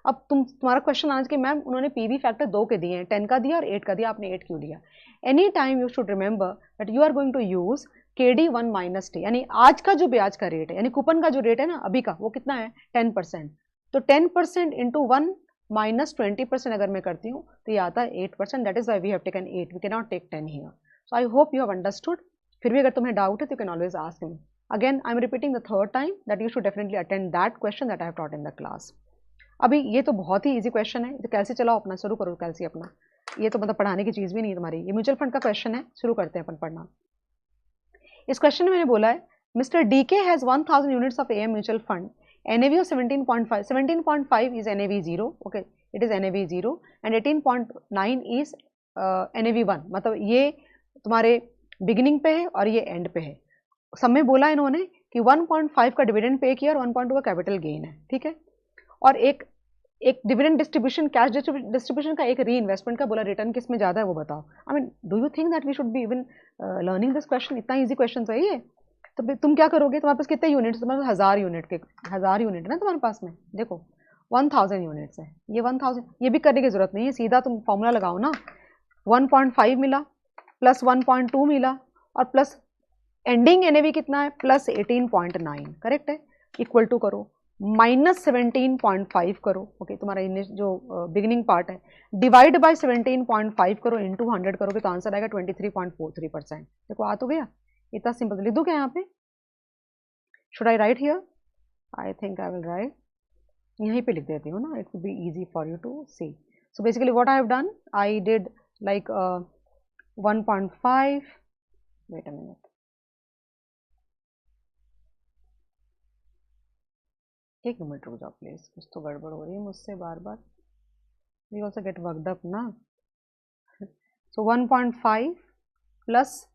अब तुम्हारा क्वेश्चन आज कि मैम उन्होंने पीवी फैक्टर 2 के दिए हैं, 10 का दिया और 8 का दिया, आपने 8 क्यों दिया? Any time you should remember that you are going to use KD 1 minus T, यानी आज का जो ब्याज का रेट है, यानी कूपन का जो रेट है ना अभी का, वो कितना है 10%। तो 10% इंटू 1 माइनस 20% अगर मैं करती हूँ तो ये आता है 8%, that is why we have taken 8, we can not take 10 here. So I hope you have understood. फिर भी अगर तुम्हें डाउट है तो you can always ask me again. I am repeating the third time that you should definitely attend that question that I have taught in the class. अभी ये तो बहुत ही इजी क्वेश्चन है, तो कैसे चलाओ अपना, शुरू करो कैसे अपना, ये तो मतलब पढ़ाने की चीज़ भी नहीं है तुम्हारी, ये म्यूचुअल फंड का क्वेश्चन है, शुरू करते हैं अपन पढ़ना। इस क्वेश्चन में मैंने बोला है Mister DK has 1000 units of AM mutual fund, NAV of 17.5, 17.5 is NAV 0, okay, it is NAV 0 and 18.9 is NAV 1, मतलब ये तुम्हारे बिगिनिंग पे है और ये एंड पे है। सब में बोला इन्होंने कि 1.5 का डिविडेंड पे किया और 1.2 का कैपिटल गेन है, ठीक है, और एक डिविडेंड डिस्ट्रीब्यूशन, कैश डिस्ट्रीब्यूशन का, एक री इन्वेस्टमेंट का बोला, रिटर्न किस में ज़्यादा है वो बताओ। I mean do you think that we should be even learning this question? इतना ईजी क्वेश्चन है ये। तो तुम क्या करोगे, तुम्हारे पास कितने यूनिट्स, तुम्हारे पास 1000 यूनिट के 1000 यूनिट है ना तुम्हारे पास में, देखो 1000 यूनिट्स है, ये 1000, ये भी करने की जरूरत नहीं है, सीधा तुम फॉर्मूला लगाओ ना, 1.5 मिला प्लस 1.2 मिला और प्लस एंडिंग एनएवी कितना है प्लस 18.9, करेक्ट है, इक्वल टू करो माइनस 17.5 करो, ओके तुम्हारा जो बिगिनिंग पार्ट है, डिवाइड बाय 17.5 करो, इंटू 100 करोगे तो आंसर आएगा 23.43%। देखो आ तो गया, इतना सिंपल। लिख दो क्या यहाँ पे, should I write here? I think I will write, यहीं पे लिख देती हूँ ना, it will be easy for you to see. So basically what I have done, I did like 1.5, wait a minute, एक मिनट रुक जाओ प्लीज, कुछ तो गड़बड़ हो रही है मुझसे बार बार, we also get worked up ना। So 1.5 plus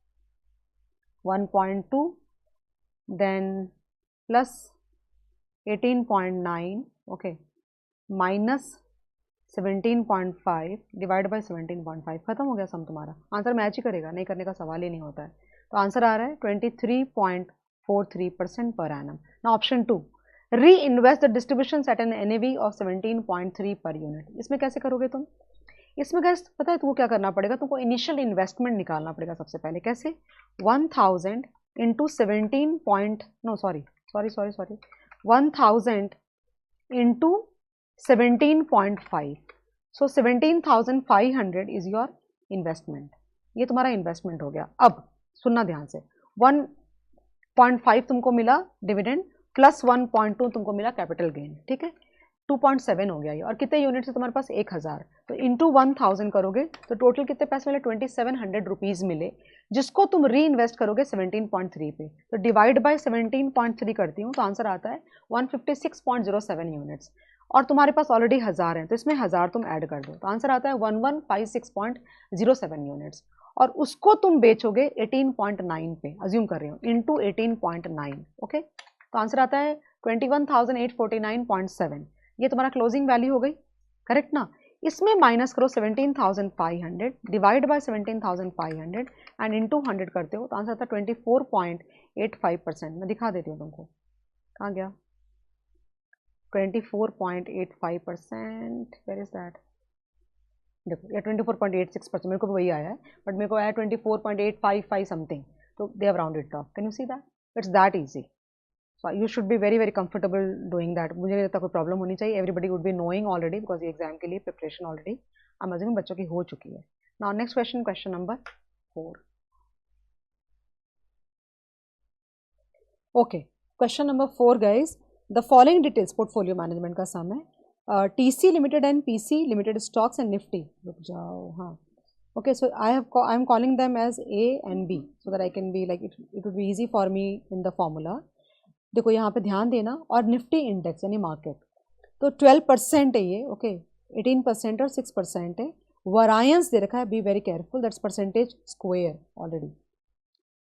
1.2 then plus 18.9, okay, minus 17.5 divide by 17.5, खत्म हो गया सम तुम्हारा, आंसर मैच ही करेगा, नहीं करने का सवाल ही नहीं होता है। तो आंसर आ रहा है 23.43% पर एनम। ना option 2, reinvest the distribution at an NAV of 17.3 पर यूनिट। इसमें कैसे करोगे तुम, इसमें कैसे पता है तुमको क्या करना पड़ेगा, तुमको इनिशियल इन्वेस्टमेंट निकालना पड़ेगा सबसे पहले। कैसे? 1000 into 17 1000 into 17.5, so 17,500 is your investment. ये तुम्हारा इन्वेस्टमेंट हो गया। अब सुनना ध्यान से, 1.5 तुमको मिला डिविडेंड प्लस 1.2 तुमको मिला कैपिटल गेन, ठीक है, 2.7 हो गया ये। और कितने यूनिट्स है तुम्हारे पास? 1000, तो इंटू 1000 करोगे तो टोटल कितने पैसे मिले? 2700 रुपीज़ मिले, जिसको तुम री इन्वेस्ट करोगे 17.3 पे। तो डिवाइड बाय 17.3 करती हूँ तो आंसर आता है 156.07 यूनिट्स। और तुम्हारे पास ऑलरेडी 1000 हैं तो इसमें 1000 तुम ऐड कर दो तो आंसर आता है 1156.07 यूनिट्स। और उसको तुम बेचोगे 18.9 पे, अज्यूम कर रही हूँ, इंटू 18.9, ओके, तो आंसर आता है 21,849.7। ये तुम्हारा क्लोजिंग वैल्यू हो गई, करेक्ट ना? इसमें माइनस करो 17,500 डिवाइड बाय 17,500 एंड इंटू 100 करते हो तो आंसर आता है 24.85%। मैं दिखा देती हूँ तुमको, कहाँ गया 24.85%, वेयर इज दैट? देखो ये 24.86%, मेरे को भी वही आया है, बट मेरे को आया 24.855 समथिंग, तो they have rounded off. Can you see that? It's that easy. So you should be very very comfortable doing that. मुझे नहीं लगता कोई प्रॉब्लम होनी चाहिए। Everybody would be knowing already, because ये एग्जाम के लिए preparation already I am assuming बच्चों की हो चुकी है। Now next question, question number 4। Okay, question number 4 guys, the following details, portfolio management का सम है। TC limited and PC limited stocks and Nifty, रुक जाओ, हाँ, okay, so I'm calling them as A and B so that I can be like it would be easy for me in the formula। देखो यहाँ पे ध्यान देना, और निफ्टी इंडेक्स यानी मार्केट तो 12% है ये, ओके, 18% और 6% है। वरायंस दे रखा है, B very careful, that's percentage square already,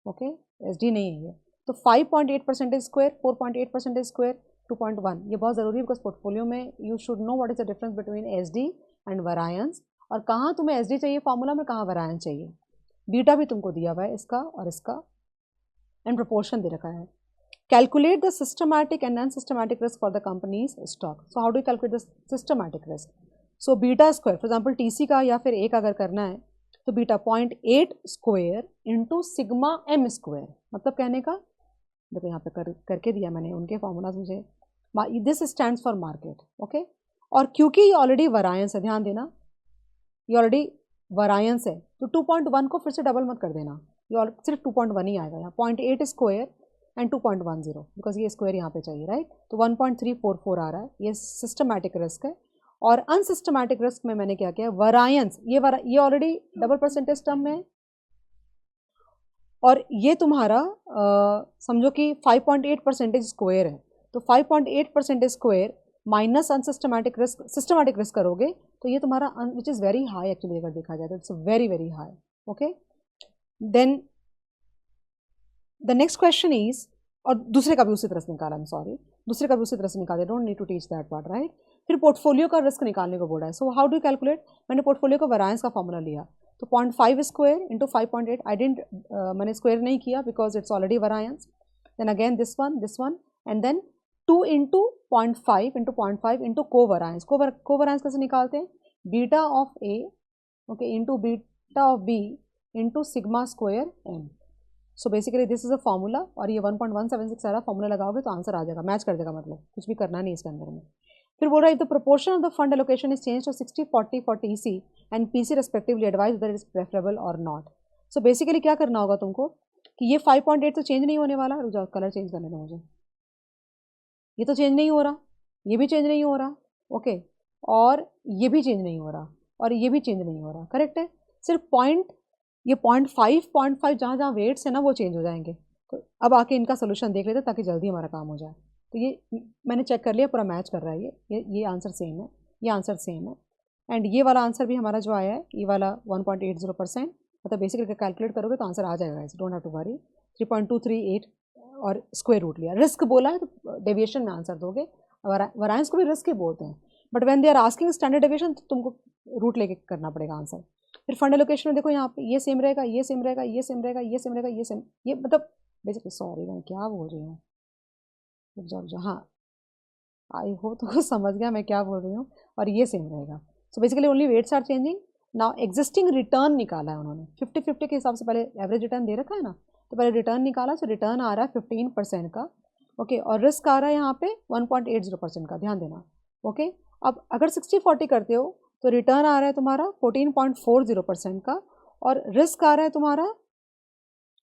okay, SD नहीं है ये। तो 5.8% स्क्वायर, 4.8% स्क्वायर, 2.1, ये बहुत ज़रूरी है बिकॉज पोर्टफोलियो में you should know what is the difference between SD and variance, और कहाँ तुम्हें एसडी चाहिए फॉर्मूला में, कहाँ वरायंस चाहिए। बीटा भी तुमको दिया हुआ है इसका और इसका, एंड प्रोपोर्शन दे रखा है। Calculate the systematic and non-systematic risk for the company's stock. So how do you calculate the systematic risk? So beta square, for example TC का या फिर A का अगर करना है तो beta 0.8 square into sigma M square, मतलब कहने का, देखो यहाँ पे करके दिया मैंने उनके फॉर्मूलाज मुझे, this stands for market, okay. और क्योंकि ये ऑलरेडी वरायंस है, ध्यान देना, ये ऑलरेडी वरायंस है तो 2.1 को फिर से डबल मत कर देना, ये सिर्फ 2.1 ही आएगा यहाँ, 0.8 स्क्वायर एंड 2.10, बिकॉज ये स्क्वायर यहाँ पे चाहिए, राइट, तो 1.344 आ रहा है। ये सिस्टमैटिक रिस्क है। और अनसिस्टमैटिक रिस्क में मैंने क्या किया, वरायंस, ये ऑलरेडी डबल परसेंटेज टर्म में, और ये तुम्हारा समझो कि 5.8% स्क्वायर है, तो 5.8% square minus unsystematic risk, systematic risk करोगे तो ये तुम्हारा which is very high actually, अगर देखा जाए तो it's very very high, okay. Then the next question is, और दूसरे का भी उसी तरह से निकाला, सॉरी, दूसरे का भी उसी तरह से निकाले, don't need to teach that part, right. फिर पोर्टफोलियो का रिस्क निकालने को बोला है, सो हाउ डू कैलकुलेट, मैंने पोर्टफोलियो का वरायंस का फॉर्मूला लिया, तो 0.5 स्क्वायर इंटू 5.8, आई डेंट, मैंने स्क्वायर नहीं किया because it's already variance. Then again this one and then 2 into 0.5 into 0.5 into covariance. Covariance कैसे निकालते हैं, beta of A, okay, into beta of B into sigma square M. So basically this is a formula, और ये 1.176 सारा फॉर्मूला लगाओगे तो आंसर आ जाएगा, मैच कर देगा, मतलब कुछ भी करना नहीं इसके अंदर में। फिर बोल रहा है the proportion of the fund allocation is change to 60-40 for TC and PC respectively, advise whether is preferable और नॉट। सो बेसिकली क्या करना होगा तुमको कि ये 5.8 तो चेंज नहीं होने वाला, रुक जाओ कलर चेंज करने दो मुझे, ये तो चेंज नहीं हो रहा, ये भी चेंज नहीं हो रहा, ओके, और ये भी चेंज नहीं हो रहा, और ये भी चेंज नहीं हो रहा, करेक्ट है। सिर्फ ये 0.5 जहाँ जहाँ वेट्स है ना वो चेंज हो जाएंगे। तो अब आके इनका सोल्यूशन देख लेते ताकि जल्दी हमारा काम हो जाए। तो ये मैंने चेक कर लिया, पूरा मैच कर रहा है, ये आंसर सेम है, ये आंसर सेम है, एंड ये वाला आंसर भी हमारा जो आया है, ये वाला 1.80%, मतलब बेसिकली कैलकुलेट करोगे तो आंसर आ जाएगा, डोंट हैव टू वरी। 3.238 और स्क्वायर रूट लिया, रिस्क बोला है तो डेविएशन में आंसर दोगे, वरायंस को भी रिस्क ही बोलते हैं, but when they are asking standard deviation तो तुमको रूट लेके करना पड़ेगा आंसर। फिर फंड एलोकेशन में देखो यहाँ पे ये सेम रहेगा, ये सेम रहेगा, ये सेम रहेगा, ये सेम रहेगा, ये सेम, ये मतलब बेसिकली, सॉरी मैं क्या बोल रही हूँ, हाँ, आई हो तो समझ गया मैं क्या बोल रही हूँ, और ये सेम रहेगा। So basically only weights are changing. Now existing return निकाला है उन्होंने 50-50 के हिसाब से, पहले एवरेज रिटर्न दे रखा है ना, तो पहले रिटर्न निकाला, सो रिटर्न आ रहा है 15% का, ओके, और रिस्क आ रहा है यहाँ पे 1.80% का, ध्यान देना। ओके, अब अगर 60-40 करते हो तो रिटर्न आ रहा है तुम्हारा 14.40% का और रिस्क आ रहा है तुम्हारा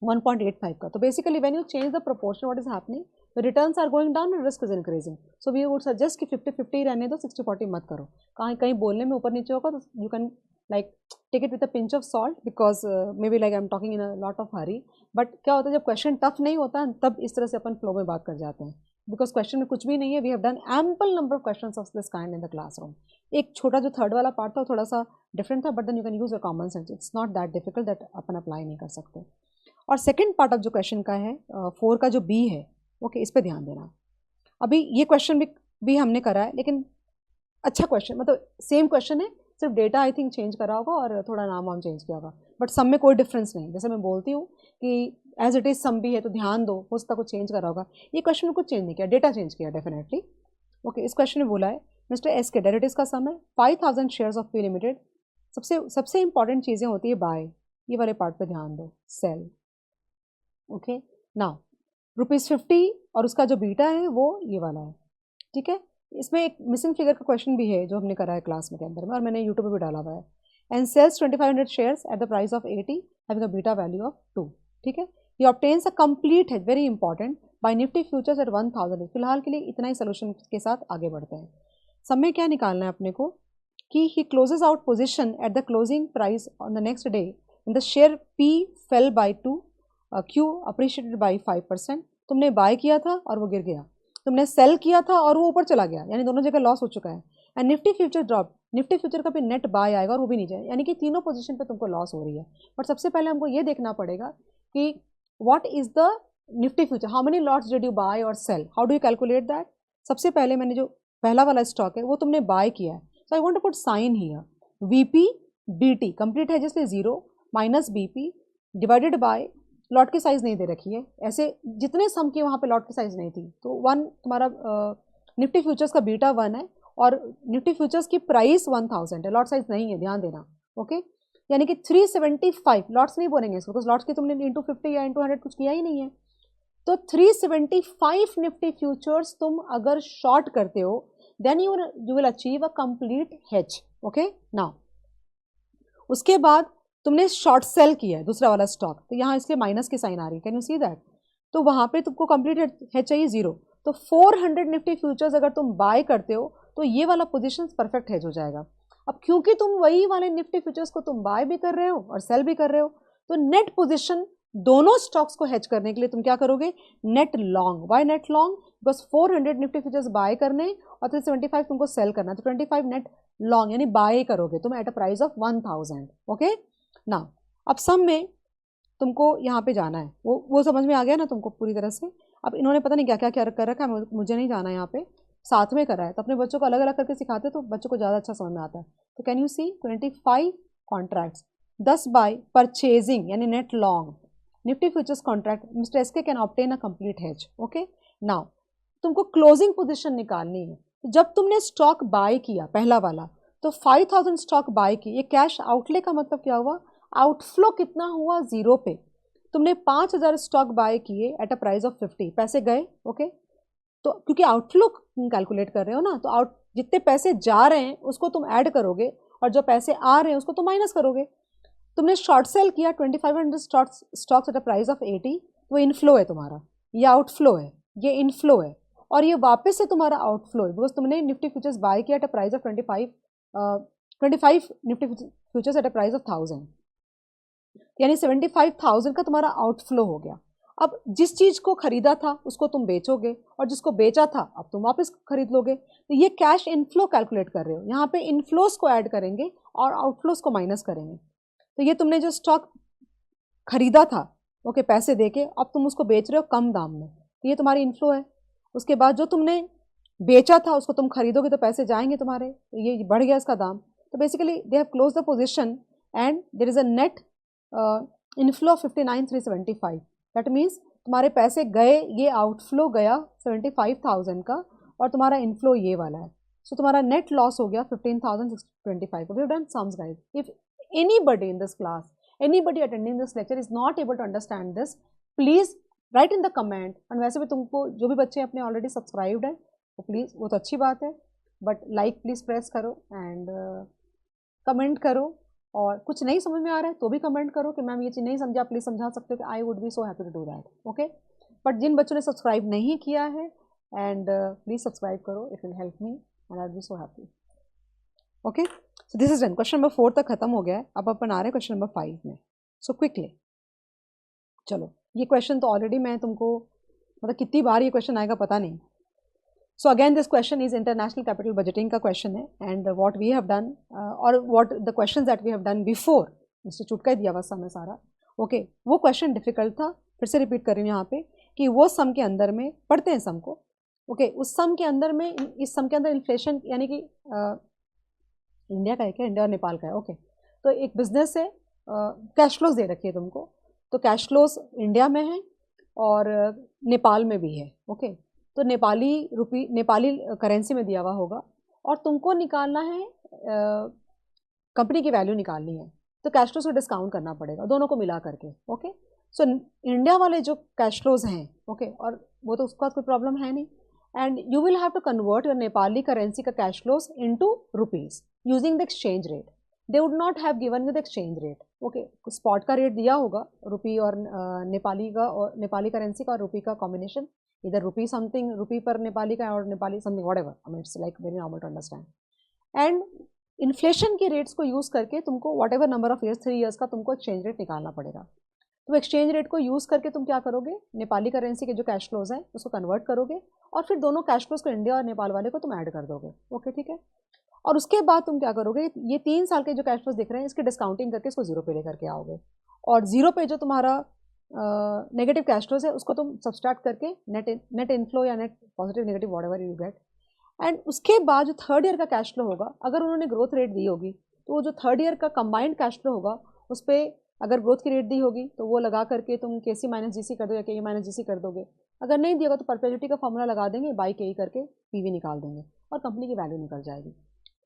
1.85 का। तो basically when you change the proportion what is happening, the returns are going down and risk is increasing. So we would suggest कि 50-50 रहने दो, 60-40 मत करो। कहीं कहीं बोलने में ऊपर नीचे होगा तो you can like take it with a pinch of salt, because may be like I am talking in a lot of hurry. But क्या होता है जब क्वेश्चन टफ नहीं होता तब इस तरह से अपन फ्लो में बात कर जाते हैं, बिकॉज क्वेश्चन में कुछ भी नहीं है। We have done ample number of questions of this kind in the classroom. एक छोटा जो थर्ड वाला पार्ट था थोड़ा सा डिफरेंट था, but then you can use your common sense, it's not that difficult that अपन अप्लाई नहीं कर सकते। और सेकंड पार्ट ऑफ जो क्वेश्चन का है 4 का जो बी है, ओके, इस पे ध्यान देना। अभी ये क्वेश्चन भी हमने करा है, लेकिन अच्छा क्वेश्चन, मतलब सेम क्वेश्चन है, सिर्फ डेटा आई थिंक चेंज करा होगा और थोड़ा नाम वाम चेंज किया होगा, बट सम में कोई डिफरेंस नहीं। जैसे मैं बोलती हूँ कि एज इट इज सम भी है तो ध्यान दो, हो सकता कुछ चेंज करा होगा। ये क्वेश्चन में कुछ चेंज नहीं किया, डेटा चेंज किया डेफिनेटली। ओके, इस क्वेश्चन में बोला है मिस्टर एस के डेरिवेटिव्स का सम है 5000 शेयर्स ऑफ पी लिमिटेड। सबसे इंपॉर्टेंट चीज़ें होती है बाय, ये वाले पार्ट पे ध्यान दो, सेल। ओके, नाउ ₹50 और उसका जो बीटा है वो ये वाला है, ठीक है। इसमें एक मिसिंग फिगर का क्वेश्चन भी है जो हमने करा है क्लास में के अंदर में, और मैंने यूट्यूब पे भी डाला हुआ है। And sells 2500 shares at the price of 80 having a beta value of 2, ठीक है। ये ऑब्टेन्स अ कंप्लीट है, very important, buy Nifty futures at 1000। फिलहाल के लिए इतना ही सोल्यूशन के साथ आगे बढ़ते हैं। समय क्या निकालना है अपने को कि he closes out position at the closing price on the next day in the share P fell by 2, Q appreciated by 5%। तुमने बाय किया था और वो गिर गया, तुमने सेल किया था और वो ऊपर चला गया, यानी दोनों जगह लॉस हो चुका है। And Nifty future drop, Nifty future का भी नेट बाय आएगा और वो भी नीचे, यानी कि तीनों पोजीशन पे तुमको लॉस हो रही है। बट सबसे पहले हमको ये देखना पड़ेगा कि what is the Nifty future, how many lots did you buy or sell, how do you calculate that. सबसे पहले मैंने जो पहला वाला स्टॉक है वो तुमने बाय किया है, so I want to put sign here, VP BT complete है जिसलिए 0 minus BP divided by, lot की साइज नहीं दे रखी है, ऐसे जितने सम की वहाँ पे लॉट की साइज नहीं थी, तो 1 तुम्हारा निफ्टी फ्यूचर्स का बीटा 1 है और निफ्टी फ्यूचर्स की प्राइस 1000 है, लॉट साइज नहीं है, ध्यान देना। ओके, यानी कि 375 लॉट्स नहीं बोलेंगे इसको, बिकॉज लॉट्स की तुमने इंटू 50 या इंटू 100 कुछ किया ही नहीं है। तो 375 निफ्टी फ्यूचर्स तुम अगर शॉर्ट करते हो then you will achieve a complete hedge. Okay, now उसके बाद तुमने शॉर्ट सेल किया है दूसरा वाला स्टॉक, तो यहाँ इसलिए माइनस की साइन आ रही है, कैन यू सी दैट। तो वहाँ पे तुमको कंप्लीट हेज चाहिए 0, तो 400 निफ्टी फ्यूचर्स अगर तुम बाय करते हो तो ये वाला पोजीशन परफेक्ट हेज हो जाएगा। अब क्योंकि तुम वही वाले निफ्टी फ्यूचर्स को तुम बाय भी कर रहे हो और सेल भी कर रहे हो, तो नेट पोजीशन दोनों स्टॉक्स को हेज करने के लिए तुम क्या करोगे, net long. Why net long, बस 400 निफ्टी फ्यूचर्स बाय करने और 375 तुमको सेल करना, तो 25 नेट लॉन्ग यानी बाय करोगे तुम at a price of 1000। Okay, ना अब सम में तुमको यहाँ पे जाना है, वो समझ में आ गया ना तुमको पूरी तरह से। अब इन्होंने पता नहीं क्या क्या क्या कर रखा है, मुझे नहीं जाना यहाँ पे, साथ में करा है, तो अपने बच्चों को अलग अलग करके सिखाते तो बच्चों को ज़्यादा अच्छा समझ में आता है। तो can you see 25 contracts 10 by purchasing यानी net long Nifty futures contract, mister S K can obtain a complete hedge. Okay, now तुमको क्लोजिंग पोजिशन निकालनी है। जब तुमने स्टॉक बाय किया पहला वाला, तो 5000 स्टॉक बाय की, ये कैश आउटले का मतलब क्या हुआ, आउटफ्लो कितना हुआ 0 पे। तुमने 5000 स्टॉक बाय किए एट अ प्राइस ऑफ 50, पैसे गए। ओके, तो क्योंकि आउटफ्लो कैलकुलेट कर रहे हो ना, तो जितने पैसे जा रहे हैं उसको तुम ऐड करोगे और जो पैसे आ रहे हैं उसको तुम माइनस करोगे। तुमने शॉर्ट सेल किया 2500 stocks at a price of 80, तो इनफ्लो है तुम्हारा, ये आउटफ्लो है, ये इनफ्लो है, और ये वापस से तुम्हारा आउटफ्लो है, बिकॉज तुमने निफ्टी फ्यूचर्स बाय किया at a price of 25 Nifty futures at a price of 1000, यानी 75,000 का तुम्हारा आउटफ्लो हो गया। अब जिस चीज को खरीदा था उसको तुम बेचोगे और जिसको बेचा था अब तुम वापस खरीद लोगे, तो ये कैश इनफ्लो कैलकुलेट कर रहे हो। यहाँ पे इनफ्लोस को ऐड करेंगे और आउटफ्लोस को माइनस करेंगे। तो ये तुमने जो स्टॉक खरीदा था, ओके, पैसे देके, अब तुम उसको बेच रहे हो कम दाम में, तो ये तुम्हारी इनफ्लो है। उसके बाद जो तुमने बेचा था उसको तुम खरीदोगे तो पैसे जाएंगे तुम्हारे, तो ये बढ़ गया इसका दाम। तो basically they have close the position and there is a net inflow of 59,375। That means तुम्हारे पैसे गए, ये आउटफ्लो गया 75,000 का और तुम्हारा इनफ्लो ये वाला है। सो तुम्हारा नेट लॉस हो गया 15,625। We have done sums guys. If anybody in this class, anybody attending this lecture is not able to understand this, please right in the comment. And वैसे भी तुमको जो भी बच्चे अपने ऑलरेडी सब्सक्राइब्ड हैं वो प्लीज़, वो तो अच्छी बात है, बट लाइक प्लीज़ प्रेस करो एंड कमेंट करो। और कुछ नहीं समझ में आ रहा है तो भी कमेंट करो कि मैम ये चीज़ नहीं समझा, प्लीज़ समझा सकते हो, कि I would be so happy to do that. Okay, but जिन बच्चों ने सब्सक्राइब नहीं किया है, एंड प्लीज़ सब्सक्राइब करो, it will help me and I will be so happy. Okay, so this is done. Question number 4 तक खत्म हो गया है, अब अपन आ रहे हैं क्वेश्चन नंबर 5 में। सो क्विकली चलो, ये क्वेश्चन तो ऑलरेडी मैं तुमको, मतलब कितनी बार ये क्वेश्चन आएगा पता नहीं। So again this question is international capital budgeting का क्वेश्चन है, and what we have done और what the questions that we have done before, institute का ही दिया हुआ सम है सारा। ओके, वो क्वेश्चन डिफिकल्ट था, फिर से रिपीट कर रही हूँ यहाँ पे कि वो सम के अंदर में पढ़ते हैं सम को। ओके, उस सम के अंदर में, इस सम के अंदर इन्फ्लेशन, यानी कि इंडिया का है क्या, इंडिया और नेपाल का है। ओके, तो एक बिजनेस है, कैश फ्लोज दे रखी है तुमको, तो कैश फ्लोज इंडिया में है और नेपाल में भी है। ओके, तो नेपाली रुपी, नेपाली करेंसी में दिया हुआ होगा, और तुमको निकालना है, कंपनी की वैल्यू निकालनी है, तो कैश फ्लोज को डिस्काउंट करना पड़ेगा दोनों को मिला करके। ओके, सो इंडिया वाले जो कैश फ्लोज हैं, ओके, और वो तो उसका कोई प्रॉब्लम है नहीं, and you will have to convert your Nepali currency का cash flows into rupees using the exchange rate. They would not have given you the exchange rate. Okay, spot का रेट दिया होगा रुपी और नेपाली का, और नेपाली करेंसी का और रुपी का कॉम्बिनेशन, इधर रुपी समथिंग, रुपी पर नेपाली का और Nepali something, whatever, I mean it's like very normal to understand. And inflation के रेट्स को यूज़ करके तुमको whatever number of years, 3 years का तुमको एक्सचेंज रेट निकालना पड़ेगा। तो एक्सचेंज रेट को यूज़ करके तुम क्या करोगे, नेपाली करेंसी के जो कैश फ्लोज हैं उसको कन्वर्ट करोगे, और फिर दोनों कैश फ्लोज को, इंडिया और नेपाल वाले को, तुम ऐड कर दोगे। ओके, ठीक है, और उसके बाद तुम क्या करोगे, ये 3 साल के जो कैश फ्लोज दिख रहे हैं इसकी डिस्काउंटिंग करके इसको जीरो पे लेकर के आओगे, और जीरो पे जो तुम्हारा नेगेटिव कैश फ्लोज है उसको तुम सब्सट्रैक्ट करके नेट इनफ्लो या net positive negative whatever you get, and उसके बाद जो थर्ड ईयर का कैश फ्लो होगा, अगर उन्होंने ग्रोथ रेट दी होगी तो वो जो थर्ड ईयर का कंबाइंड कैश फ्लो होगा उस पर अगर ग्रोथ की रेट दी होगी तो वो लगा करके तुम KC माइनस GC कर दो या KE माइनस GC कर दोगे। अगर नहीं दिया होगा तो परपेचुटी का फॉर्मूला लगा देंगे, बाई KE करके PV निकाल देंगे और कंपनी की वैल्यू निकल जाएगी।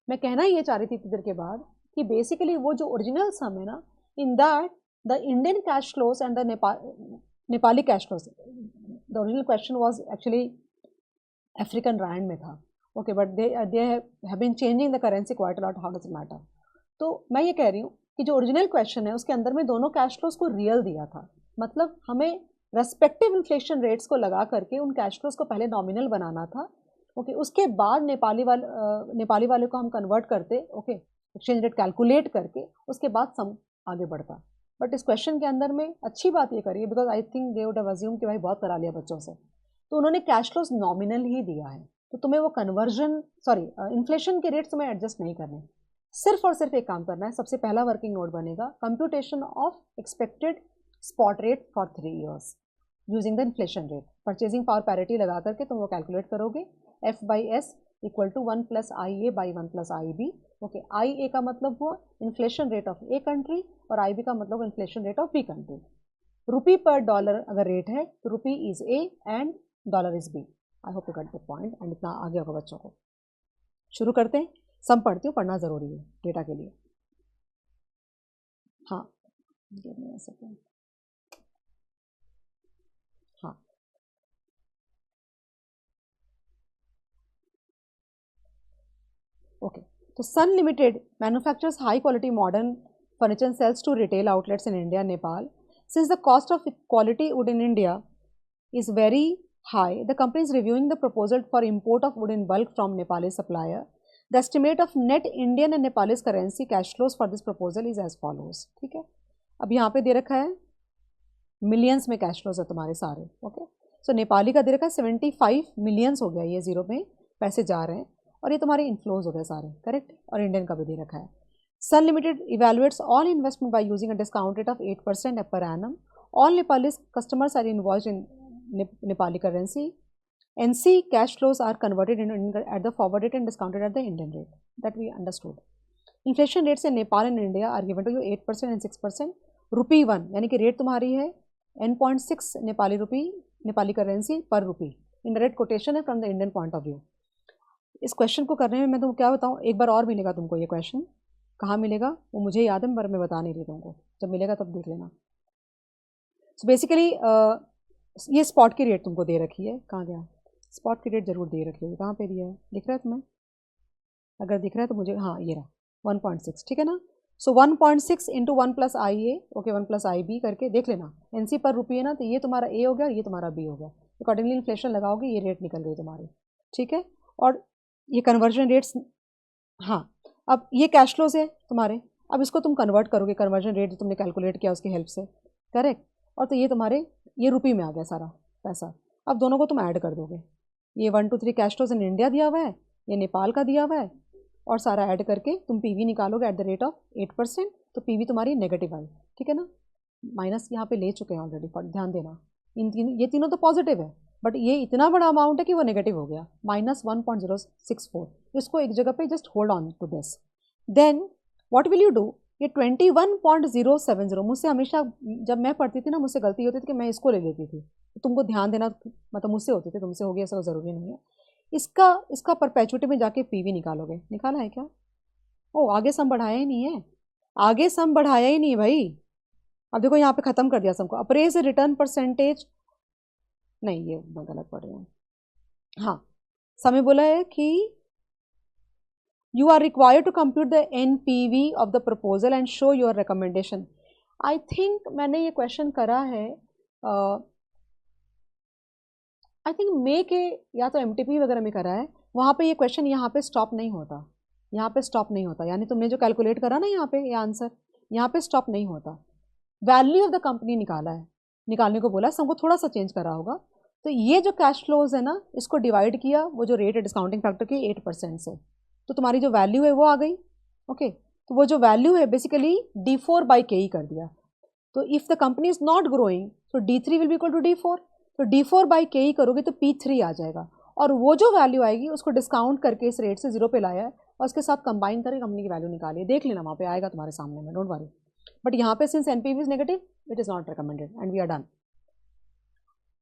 मैं कहना ये चाह रही थी इतनी देर के बाद कि बेसिकली वो जो ओरिजिनल सम है ना, in that the Indian cash flows and the Nepali cash flows, the original question was actually African rand में था। Okay, but they have been changing the currency quite a lot, how does it matter. तो मैं ये कह रही हूँ कि जो ओरिजिनल क्वेश्चन है उसके अंदर में दोनों कैश फ्लोज को रियल दिया था, मतलब हमें रेस्पेक्टिव इन्फ्लेशन रेट्स को लगा करके उन कैश फ्लोज को पहले नॉमिनल बनाना था। ओके, उसके बाद नेपाली वाले को हम कन्वर्ट करते, ओके, एक्सचेंज रेट कैलकुलेट करके, उसके बाद सम आगे बढ़ता। बट इस क्वेश्चन के अंदर में अच्छी बात ये करी है, because I think they would have assume कि भाई बहुत करा लिया बच्चों से, तो उन्होंने कैश फ्लोज नॉमिनल ही दिया है, तो तुम्हें वो कन्वर्जन, सॉरी, इन्फ्लेशन के रेट्स तुम्हें एडजस्ट नहीं करने, सिर्फ और सिर्फ एक काम करना है। सबसे पहला वर्किंग नोट बनेगा computation of expected spot rate for 3 years using the inflation rate. Purchasing power parity लगा करके तुम वो कैलकुलेट करोगे, F/S equal to 1 + IA by 1 + IB। Okay, IA का मतलब हुआ inflation rate of A country और IB का मतलब inflation rate of B country. Rupee per dollar अगर रेट है तो rupee is A and dollar is B. I hope you got the point, and इतना आगे होगा बच्चों को। शुरू करते हैं, सब पढ़ती हूँ, पढ़ना ज़रूरी है डेटा के लिए। हाँ, हाँ, ओके, तो Sun Limited manufactures high quality modern furniture and sells to retail outlets in India and Nepal. Since the cost of quality wood in India is very high, the company is reviewing the proposal for import of wood in bulk from Nepali supplier. The estimate of net Indian and Nepalese currency cash flows for this proposal is as follows. ठीक है, अब यहाँ पे दे रखा है मिलियंस में कैश फ्लोज है तुम्हारे सारे। ओके, सो नेपाली का दे रखा है 75 मिलियंस हो गया, ये जीरो में पैसे जा रहे हैं, और ये तुम्हारे इनफ्लोज हो गए सारे, करेक्ट, और इंडियन का भी दे रखा है। Sun Limited evaluates all investment by using a discount rate of 8% per annum. All Nepalese customers are invoiced in Nepali currency. NC cash flows are converted at the forward rate and discounted at the Indian rate. That we understood. Inflation rates in Nepal and India are given to you 8% and 6%. Rupee 1 यानी कि रेट तुम्हारी है N.6 नेपाली रुपी, नेपाली करेंसी पर रुपी। इन रेट कोटेशन है from the Indian point of view. इस क्वेश्चन को करने में मैं तुमको क्या बताऊँ, एक बार और मिलेगा तुमको ये क्वेश्चन, कहाँ मिलेगा वो मुझे याद है, पर मैं बता नहीं रही तुमको, जब मिलेगा तब देख लेना। सो बेसिकली ये स्पॉट की रेट तुमको दे रखी है, कहाँ गया, स्पॉट की रेट जरूर दे रखी है, कहाँ पे दिया है, दिख रहा है तुम्हें, अगर दिख रहा है तो मुझे, हाँ ये रहा 1.6, ठीक है ना। सो 1.6 इंटू 1 प्लस आई ए, ओके 1 प्लस आई बी करके देख लेना, एनसी पर रुपये है ना, तो ये तुम्हारा ए हो गया और ये तुम्हारा बी हो गया, अकॉर्डिंगली इन्फ्लेशन लगाओगे ये रेट निकल गई तुम्हारी, ठीक है। और ये कन्वर्जन रेट्स, हाँ अब ये कैश फ्लोज है तुम्हारे, अब इसको तुम कन्वर्ट करोगे कन्वर्जन रेट जो तुमने कैलकुलेट किया उसकी हेल्प से, करेक्ट, और तो ये तुम्हारे ये रुपये में आ गया सारा पैसा। अब दोनों को तुम ऐड कर दोगे, ये 1 2 3 कैश फ्लोज इन इंडिया दिया हुआ है, ये नेपाल का दिया हुआ है, और सारा ऐड करके तुम पीवी निकालोगे एट द रेट ऑफ 8%, तो पीवी तुम्हारी नेगेटिव आई, ठीक है ना, माइनस यहाँ पे ले चुके हैं ऑलरेडी, ध्यान देना, इन तीनों ये तीनों तो पॉजिटिव है, बट ये इतना बड़ा अमाउंट है कि वो नेगेटिव हो गया, -1.064, इसको एक जगह पे just hold on to this. Then what will you do, ये 21.070 मुझसे हमेशा जब मैं पढ़ती थी ना मुझसे गलती होती थी कि मैं इसको ले लेती थी, तो तुमको ध्यान देना, मतलब मुझसे होती थी, तुमसे होगी ऐसा ज़रूरी नहीं है। इसका परपेचुटी में जाके पीवी निकालोगे, निकाला है क्या, ओ आगे सम बढ़ाया ही नहीं है, आगे सम बढ़ाया ही नहीं है भाई। अब देखो यहाँ पे खत्म कर दिया सम को, अप्रेज रिटर्न परसेंटेज, नहीं ये मैं गलत पढ़ रही हूँ, हाँ समय बोला है कि you are required to compute the NPV of the proposal and show your recommendation. I think मैंने ये क्वेश्चन करा है, आई थिंक मे के या तो MTP वगैरह में करा है, वहाँ पे ये क्वेश्चन यहाँ पे स्टॉप नहीं होता, यहाँ पे स्टॉप नहीं होता, यानी तुमने जो कैलकुलेट करा ना यहाँ पे ये आंसर, यहाँ पे स्टॉप नहीं होता, वैल्यू ऑफ द कंपनी निकाला है, निकालने को बोला, सबको थोड़ा सा चेंज करा होगा, तो ये जो कैश फ्लोज है ना इसको डिवाइड किया वो जो रेट है डिस्काउंटिंग फैक्टर की 8% से, तो तुम्हारी जो वैल्यू है वो आ गई, ओके तो वो जो वैल्यू है बेसिकली D4/KE कर दिया, तो if the company is not growing तो D3 will be equal to D4, तो D4/KE करोगे तो P3 आ जाएगा, और वो जो वैल्यू आएगी उसको डिस्काउंट करके इस रेट से 0 पे लाया है और उसके साथ कंबाइन करके कंपनी की वैल्यू निकाली, देख लेना वहाँ पे आएगा तुम्हारे सामने में, डोंट वरी, बट यहाँ पे since NPV is negative it is not recommended and we are done.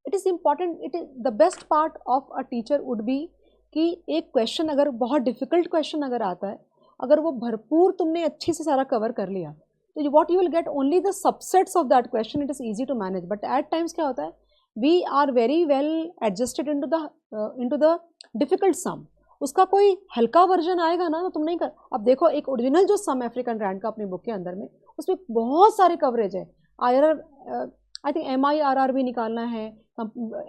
It is important, it is the best part of a teacher would be कि एक क्वेश्चन अगर बहुत डिफिकल्ट क्वेश्चन अगर आता है, अगर वो भरपूर तुमने अच्छे से सारा कवर कर लिया, तो what you will get only the subsets of that question, it is easy to manage, but at times क्या होता है we are very well adjusted into the difficult sum, उसका कोई हल्का वर्जन आएगा ना तो तुम नहीं कर, अब देखो एक ओरिजिनल जो सम अफ्रीकन रैंड का अपनी बुक के अंदर में उसमें बहुत सारे कवरेज है, आई थिंक MIRR भी निकालना है,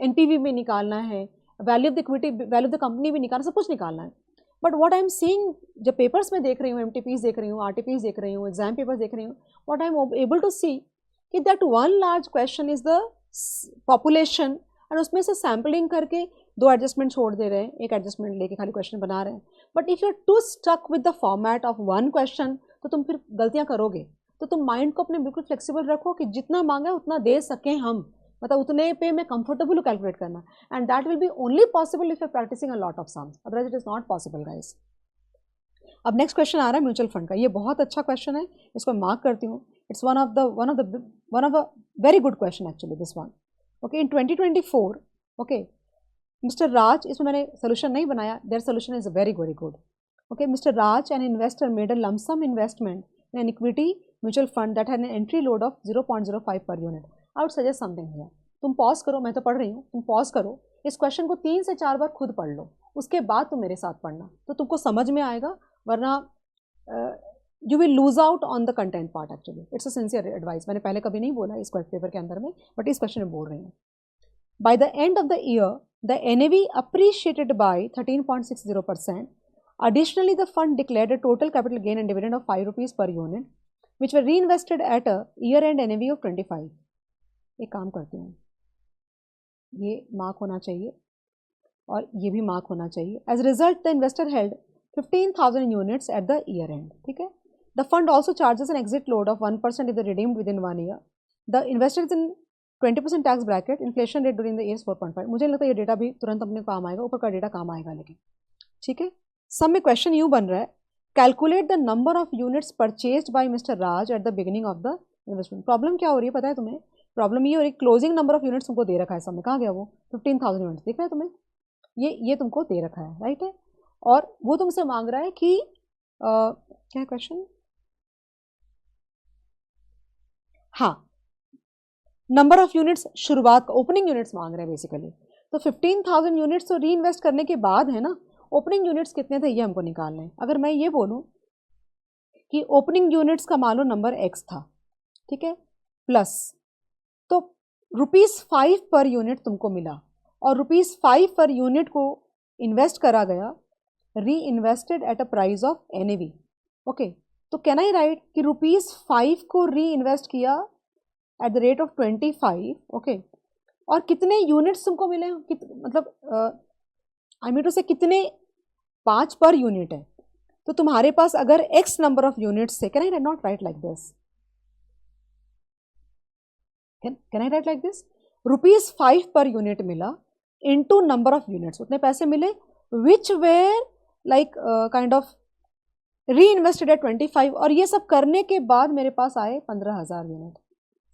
NPV भी निकालना है, value of the equity, value of the company भी निकालना, सब कुछ निकालना है, but what I am seeing जब पेपर्स में देख रही हूँ, MTPs देख रही हूँ, RTPs देख रही हूँ, एग्जाम पेपर्स देख रही हूँ, what I am able to see कि that one large question is the population, and उसमें से सैम्पलिंग करके 2 एडजस्टमेंट छोड़ दे रहे हैं, एक एडजस्टमेंट लेके खाली क्वेश्चन बना रहे हैं, but if you are to stuck with the format of one question तो तुम फिर गलतियाँ करोगे, तो तुम माइंड को अपने बिल्कुल फ्लेक्सिबल रखो कि जितना मांगा उतना दे सकें हम, मतलब उतने पे मैं कंफर्टेबल हूँ कैलकुलेट करना, and that will be only possible if you practicing a lot of sums, otherwise it is not possible guys. अब नेक्स्ट क्वेश्चन आ रहा है म्यूचुअल फंड का, ये बहुत अच्छा क्वेश्चन है, इसको मार्क करती हूँ, it's one of the very good question actually this one, okay in 2024, okay mister Raj, इसमें मैंने सोल्यूशन नहीं बनाया, their solution is very very good, okay mister Raj an investor made a lump sum investment in an equity mutual fund that had an entry load of 0.05 per unit, I would suggest something here, तुम पॉज करो, मैं तो पढ़ रही हूँ, तुम पॉज करो, इस क्वेश्चन को 3 से 4 बार खुद पढ़ लो, उसके बाद तुम मेरे साथ पढ़ना, तो तुमको समझ में आएगा, वरना you will lose out on the content part, actually it's a sincere advice, मैंने पहले कभी नहीं बोला इस पेपर के अंदर में, बट इस क्वेश्चन में बोल रही हूँ। By the end of the year the NAV appreciated by 13.60%, additionally the fund declared a total capital gain and dividend of 5 rupees per unit which were reinvested at a year-end NAV of 25, एक काम करती हूँ, ये मार्क होना चाहिए और ये भी मार्क होना चाहिए, as result the investor held 15,000 units at the year end, ठीक है, the fund also charges an exit load of 1% if the redeemed within इन 1 year, the investor is in 20% tax bracket, inflation rate during the year 4.5, मुझे लगता है ये डेटा भी तुरंत अपने काम आएगा, ऊपर का डेटा काम आएगा, लेकिन ठीक है, सब में क्वेश्चन यूँ बन रहा है, calculate the number of units purchased bye mister Raj at the beginning of the investment, problem क्या हो रही है पता है तुम्हें, प्रॉब्लम ये हो रही है क्लोजिंग नंबर ऑफ यूनिट्स तुमको दे रखा है, समय कहाँ गया वो 15,000 यूनिट्स, दिख रहा है तुम्हें, ये तुमको दे रखा है, राइट है, और वो तुमसे मांग रहा है कि क्या क्वेश्चन, हाँ नंबर ऑफ यूनिट्स शुरुआत का ओपनिंग यूनिट्स मांग रहे हैं बेसिकली, तो 15,000 यूनिट्स तो री इन्वेस्ट करने के बाद है ना, ओपनिंग यूनिट्स कितने थे ये हमको निकालने हैं। अगर मैं ये बोलूँ कि ओपनिंग यूनिट्स का मान लो नंबर x था, ठीक है, प्लस तो ₹5 पर यूनिट तुमको मिला और ₹5 पर यूनिट को इन्वेस्ट करा गया, री invested at a price of NAV। Okay, तो कैन आई राइट कि ₹5 को री इन्वेस्ट किया eight the rate of 25, okay, और कितने यूनिट्स तुमको मिले, मतलब आई मीन टू से कितने 5 पर यूनिट है, तो तुम्हारे पास अगर x नंबर ऑफ यूनिट्स से, can I not right like this, can I right like this, ₹5 per unit मिला इनटू नंबर ऑफ यूनिट्स, उतने पैसे मिले which were like kind of reinvested at 25, और ये सब करने के बाद मेरे पास आए 15,000 यूनिट।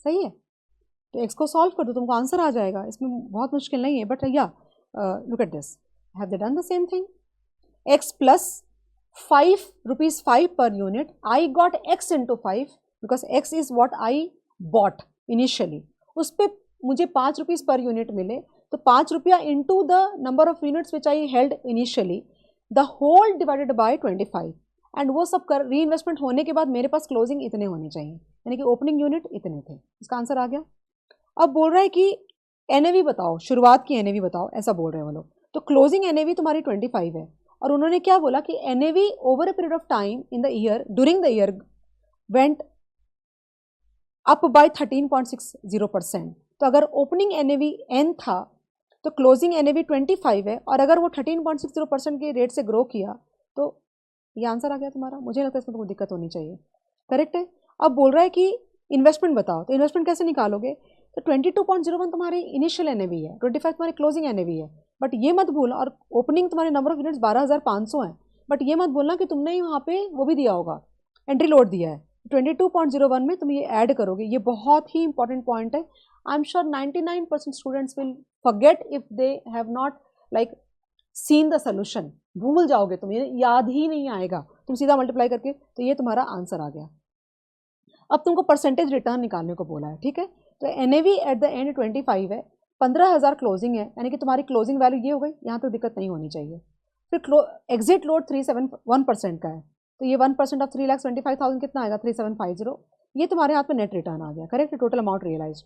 सही है, तो x को सॉल्व कर दो, तुमको आंसर आ जाएगा, इसमें बहुत मुश्किल नहीं है, but yeah look at this, have they done the same thing, x plus ₹5 per unit, I got x into 5 because x is what I bought initially, उस पर मुझे ₹5 पर यूनिट मिले, तो ₹5 into the number of units which I held initially, the whole divided by 25, and वो सब कर री इन्वेस्टमेंट होने के बाद मेरे पास क्लोजिंग इतने होने चाहिए, यानी कि ओपनिंग यूनिट इतने थे। इसका आंसर आ गया। अब बोल रहा है कि NAV बताओ, शुरुआत की NAV बताओ, ऐसा बोल रहे हैं वो लोग, तो क्लोजिंग NAV तुम्हारी 25 है, और उन्होंने क्या बोला कि NAV over a period of time in the year, during the year went up by 13.60%। तो अगर ओपनिंग NAV N था तो क्लोजिंग NAV 25 है, और अगर वो 13.60% के रेट से ग्रो किया, तो ये आंसर आ गया तुम्हारा। मुझे लगता है इसमें तो कोई दिक्कत होनी चाहिए, करेक्ट है। अब बोल रहा है कि इन्वेस्टमेंट बताओ, तो इन्वेस्टमेंट कैसे निकालोगे, तो 22.01 तुम्हारी इनिशियल NAV है, 25 तुम्हारी क्लोजिंग NAV है, बट ये मत भूलना, और ओपनिंग तुम्हारे नंबर ऑफ यूनिट्स 12,500 है, बट ये मत भूलना कि तुमने वहाँ पे वो भी दिया होगा, एंट्री लोड दिया है, 22.01 में तुम ये ऐड करोगे, ये बहुत ही इंपॉर्टेंट पॉइंट है। I am sure 99% students will forget if they have not like seen the solution, भूल जाओगे तुम, ये याद ही नहीं आएगा, तुम सीधा मल्टीप्लाई करके, तो ये तुम्हारा आंसर आ गया। अब तुमको परसेंटेज रिटर्न निकालने को बोला है, ठीक है, तो NAV एट द एंड 25 है, 15,000 क्लोजिंग है, यानी कि तुम्हारी क्लोजिंग वैल्यू ये हो गई, यहाँ तो दिक्कत नहीं होनी चाहिए। फिर एग्जिट लोड 371% का है, तो ये 1% ऑफ 3,25,000 कितना आएगा, 3750, ये तुम्हारे हाथ में नेट रिटर्न आ गया, करेक्ट, टोटल अमाउंट रियलाइज।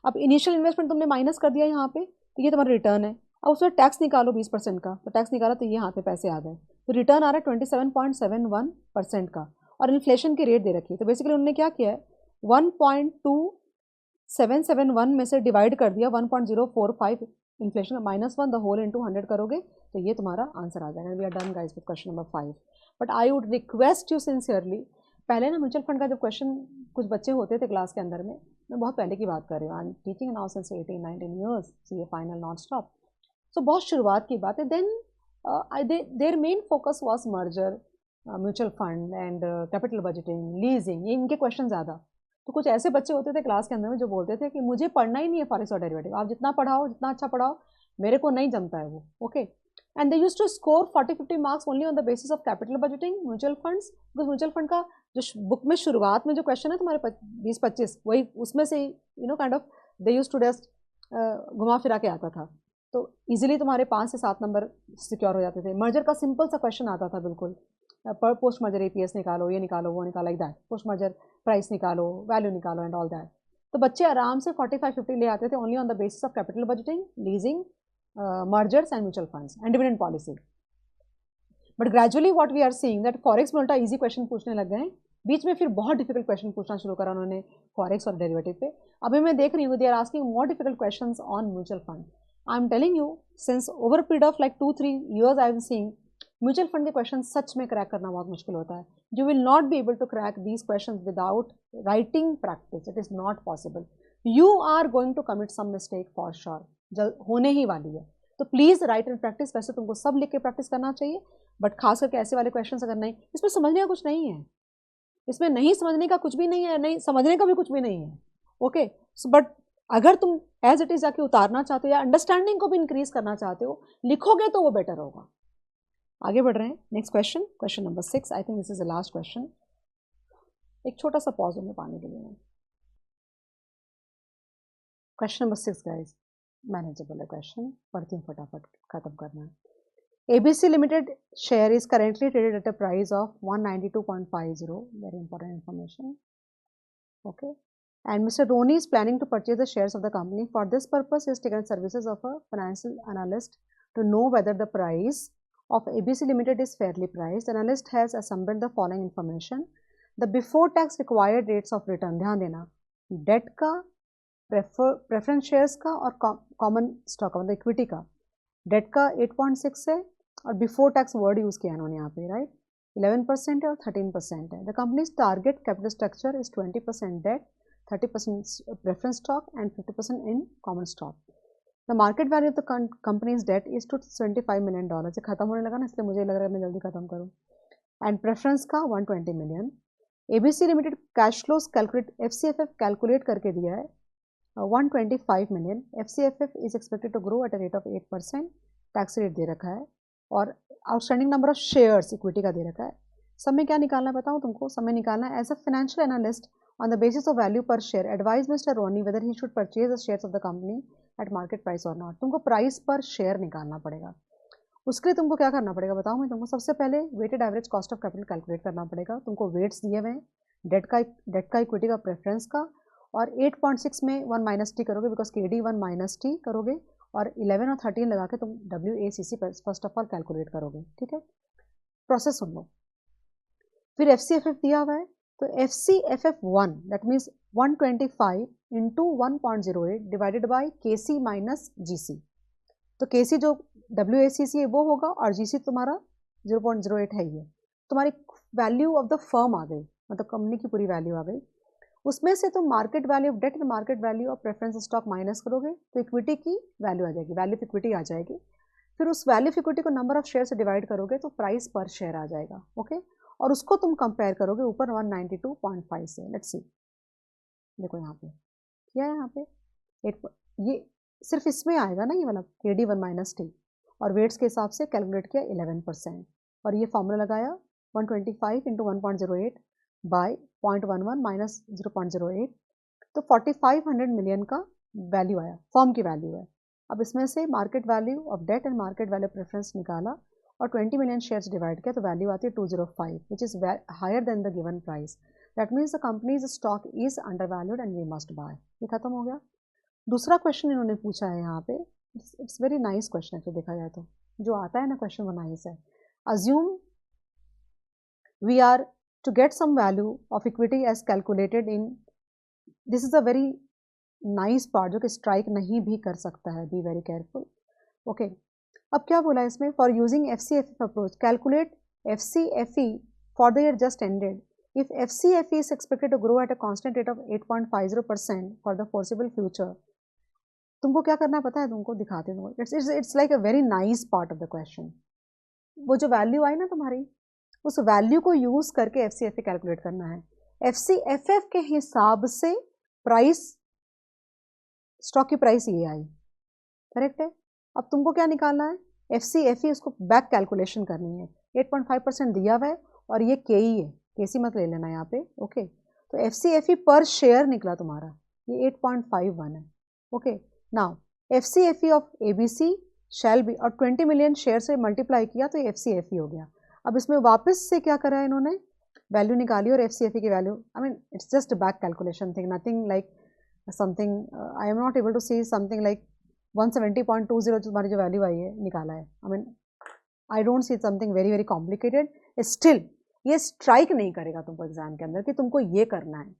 अब इनिशियल इन्वेस्टमेंट तुमने माइनस कर दिया यहाँ पे, तो ये तुम्हारा रिटर्न है। अब उसमें टैक्स निकालो 20% का, तो टैक्स निकाला तो ये हाथ में पैसे आ गए, तो रिटर्न आ रहा है 27.71% का, और इन्फ्लेशन की रेट दे रखी है, तो बेसिकली उन्होंने क्या किया है, 1.2771 में से डिवाइड कर दिया 1.045 इन्फ्लेशन -1 द होल इंटू 100 करोगे, तो ये तुम्हारा आंसर आ जाएगा। We are done guys with question number 5, but I would request you sincerely, पहले ना म्यूचुअल फंड का जब क्वेश्चन कुछ बच्चे होते थे क्लास के अंदर में, मैं बहुत पहले की बात कर रही हूँ, I am teaching now since 18-19 years, CA final non stop, so बहुत शुरुआत की बात है, then their main focus was merger, mutual fund and capital budgeting, leasing, ये इनके क्वेश्चन ज़्यादा। तो कुछ ऐसे बच्चे होते थे क्लास के अंदर में जो बोलते थे कि मुझे पढ़ना ही नहीं है फॉरेक्स और डेरिवेटिव, आप जितना पढ़ाओ, जितना अच्छा पढ़ाओ, मेरे को नहीं जमता है वो, okay, and they used to score 40-50 marks only on the basis of capital budgeting, mutual funds, because mutual fund का जो बुक में शुरुआत में जो क्वेश्चन है तुम्हारे 20-25, वही उसमें से kind of they used to just घुमा फिरा के आता था, तो इजीली तुम्हारे 5 से 7 नंबर सिक्योर हो जाते थे। मर्जर का सिंपल सा क्वेश्चन आता था बिल्कुल, पर पोस्ट मर्जर APS निकालो, ये निकालो, वो निकालो, like that, post merger price निकालो, वैल्यू निकालो एंड ऑल दैट, तो बच्चे आराम से 45-50 ले आते थे only on the basis of capital budgeting, leasing, mergers and mutual funds and dividend policy. But gradually what we are seeing that forex में उल्टा ईजी क्वेश्चन पूछने लग गए, बीच में फिर बहुत डिफिकल्ट क्वेश्चन पूछना शुरू करा उन्होंने फॉरेक्स और डेरिवेटिव पे। अभी मैं देख रही हूँ they are asking more difficult questions on mutual fund. I am telling you since over period of like 2-3 years I am seeing mutual fund के क्वेश्चन सच में क्रैक करना बहुत मुश्किल होता है। You will not be able to crack these question without writing practice, it is not possible, you are going to commit some mistake for sure, जल्द होने ही वाली है, तो प्लीज राइट एंड प्रैक्टिस। वैसे तुमको सब लिख के प्रैक्टिस करना चाहिए, बट खास करके ऐसे वाले क्वेश्चन अगर नहीं, इसमें समझने का कुछ नहीं है, इसमें नहीं समझने का कुछ भी नहीं है, नहीं समझने का भी कुछ भी नहीं है, ओके, बट अगर तुम एज इट इज जाके उतारना चाहते हो या अंडरस्टैंडिंग को भी इंक्रीज करना चाहते हो, लिखोगे तो वो बेटर होगा। आगे बढ़ रहे हैं, next question, question number 6, I think this is the last question. एक छोटा सा पॉज में पानी के लिए। क्वेश्चन नंबर 6 गाइस, मैनेजेबल है क्वेश्चन, पढ़ती हूँ फटाफट, खत्म करना है। ABC Limited share is currently traded at a price of 192.50. Very important information. Okay. And Mr. Roni is planning to purchase the shares of the company. For this purpose, he has taken services of a financial analyst to know whether the price of ABC Limited is fairly priced. The analyst has assembled the following information. The before tax required rates of return, ध्यान देना, डेट का, प्रेफरेंस शेयर्स का और कॉमन स्टॉक का, मतलब इक्विटी का, डेट का 8.6 है और बिफोर टैक्स वर्ड यूज किया इन्होंने यहाँ पे, राइट, 11% है और 13% है। The company's target capital structure is 20% debt, 30% preference stock and 50% in common stock. The market value of the company's debt is to $75 million. ये खत्म होने लगा ना, इसलिए मुझे लग रहा है मैं जल्दी खत्म करूँ। एंड प्रेफरेंस का 120 million. ABC limited cash flows calculate, FCFF calculate करके दिया है 125 million. FCFF is expected to grow at a rate of 8%, tax rate दे रखा है, और outstanding number of shares equity का दे रखा है। सब में क्या निकालना है बताऊँ तुमको, सब में निकालना है as a financial analyst on the basis of value per share advise mister Ronnie whether he should purchase the shares of the company at market price or not. तुमको प्राइस पर शेयर निकालना पड़ेगा। उसके लिए तुमको क्या करना पड़ेगा बताओ मैं तुमको। सबसे पहले weighted average cost of capital calculate करना पड़ेगा। तुमको वेट्स दिए हुए हैं, डेट का इक्विटी का, प्रेफरेंस का, और 8.6 में 1 माइनस टी करोगे बिकॉज KD 1 माइनस टी करोगे, और 11 और 13 लगा के तुम WACC first of all calculate करोगे। ठीक है, प्रोसेस सुन लो। फिर FCFF दिया हुआ है, तो FCFF1 that means 125 into 1.08 divided by KC minus GC। तो KC जो WACC है वो होगा और GC तुम्हारा 0.08 है। ये तुम्हारी वैल्यू ऑफ द फर्म आ गई, मतलब कंपनी की पूरी वैल्यू आ गई। उसमें से तुम market value of debt and market value of preference stock minus करोगे तो इक्विटी की वैल्यू आ जाएगी, वैल्यू ऑफ इक्विटी आ जाएगी। फिर उस वैल्यू ऑफ इक्विटी को नंबर ऑफ शेयर से डिवाइड करोगे तो प्राइस पर शेयर आ जाएगा। ओके, और उसको तुम कंपेयर करोगे ऊपर 192.5 से। लेट्स सी, देखो यहाँ पे क्या है, यहाँ पे ये सिर्फ इसमें आएगा ना, ये वाला KD 1 माइनस टी, और वेट्स के हिसाब से कैलकुलेट किया 11%, और ये फॉर्मूला लगाया 125 इंटू 1.08 बाई 0.11 माइनस 0.08, तो 4500 मिलियन का वैल्यू आया, फर्म की वैल्यू है। अब इसमें से market value of debt and market value preference निकाला और 20 मिलियन शेयर्स डिवाइड किया तो वैल्यू आती है 205 which is higher than the given price. That means the company's stock is under valued and we must buy. ये खत्म हो गया। दूसरा क्वेश्चन इन्होंने पूछा है यहाँ पे, इट्स वेरी नाइस क्वेश्चन है, देखा जाए तो जो आता है ना क्वेश्चन वो नाइस है। Assume we are to get some value of equity as calculated in, this is a very nice part जो कि strike नहीं भी कर सकता है, be very careful. Okay, अब क्या बोला इसमें, for using FCFE approach calculate FCFE for the year just ended. If FCFE is expected to grow at a constant rate of 8.50% for the foreseeable future, तुमको क्या करना है पता है, तुमको दिखाते हैं, it's like a very nice part of the question. वो जो वैल्यू आई ना तुम्हारी, उस वैल्यू को यूज करके FCFE कैलकुलेट करना है। FCFF के हिसाब से प्राइस, स्टॉक की प्राइस ये आई, करेक्ट है। अब तुमको क्या निकालना है, FCFE, उसको बैक कैलकुलेशन करनी है। 8.5% दिया हुआ है और ये KE है, KC मत ले लेना यहाँ पे। ओके, तो FCFE पर शेयर निकला तुम्हारा, ये 8.51 है। Okay, now FCFE of ABC shall be, और 20 मिलियन शेयर से मल्टीप्लाई किया तो FCFE हो गया। अब इसमें वापस से क्या करा है इन्होंने, वैल्यू निकाली और FCFE की वैल्यू, I mean it's just back calculation thing, nothing like something, I am not able to see something like 170.20 तुम्हारी जो वैल्यू आई है निकाला है। I mean I don't see something very very complicated. Still ये स्ट्राइक नहीं करेगा तुमको एग्जाम के अंदर कि तुमको ये करना है।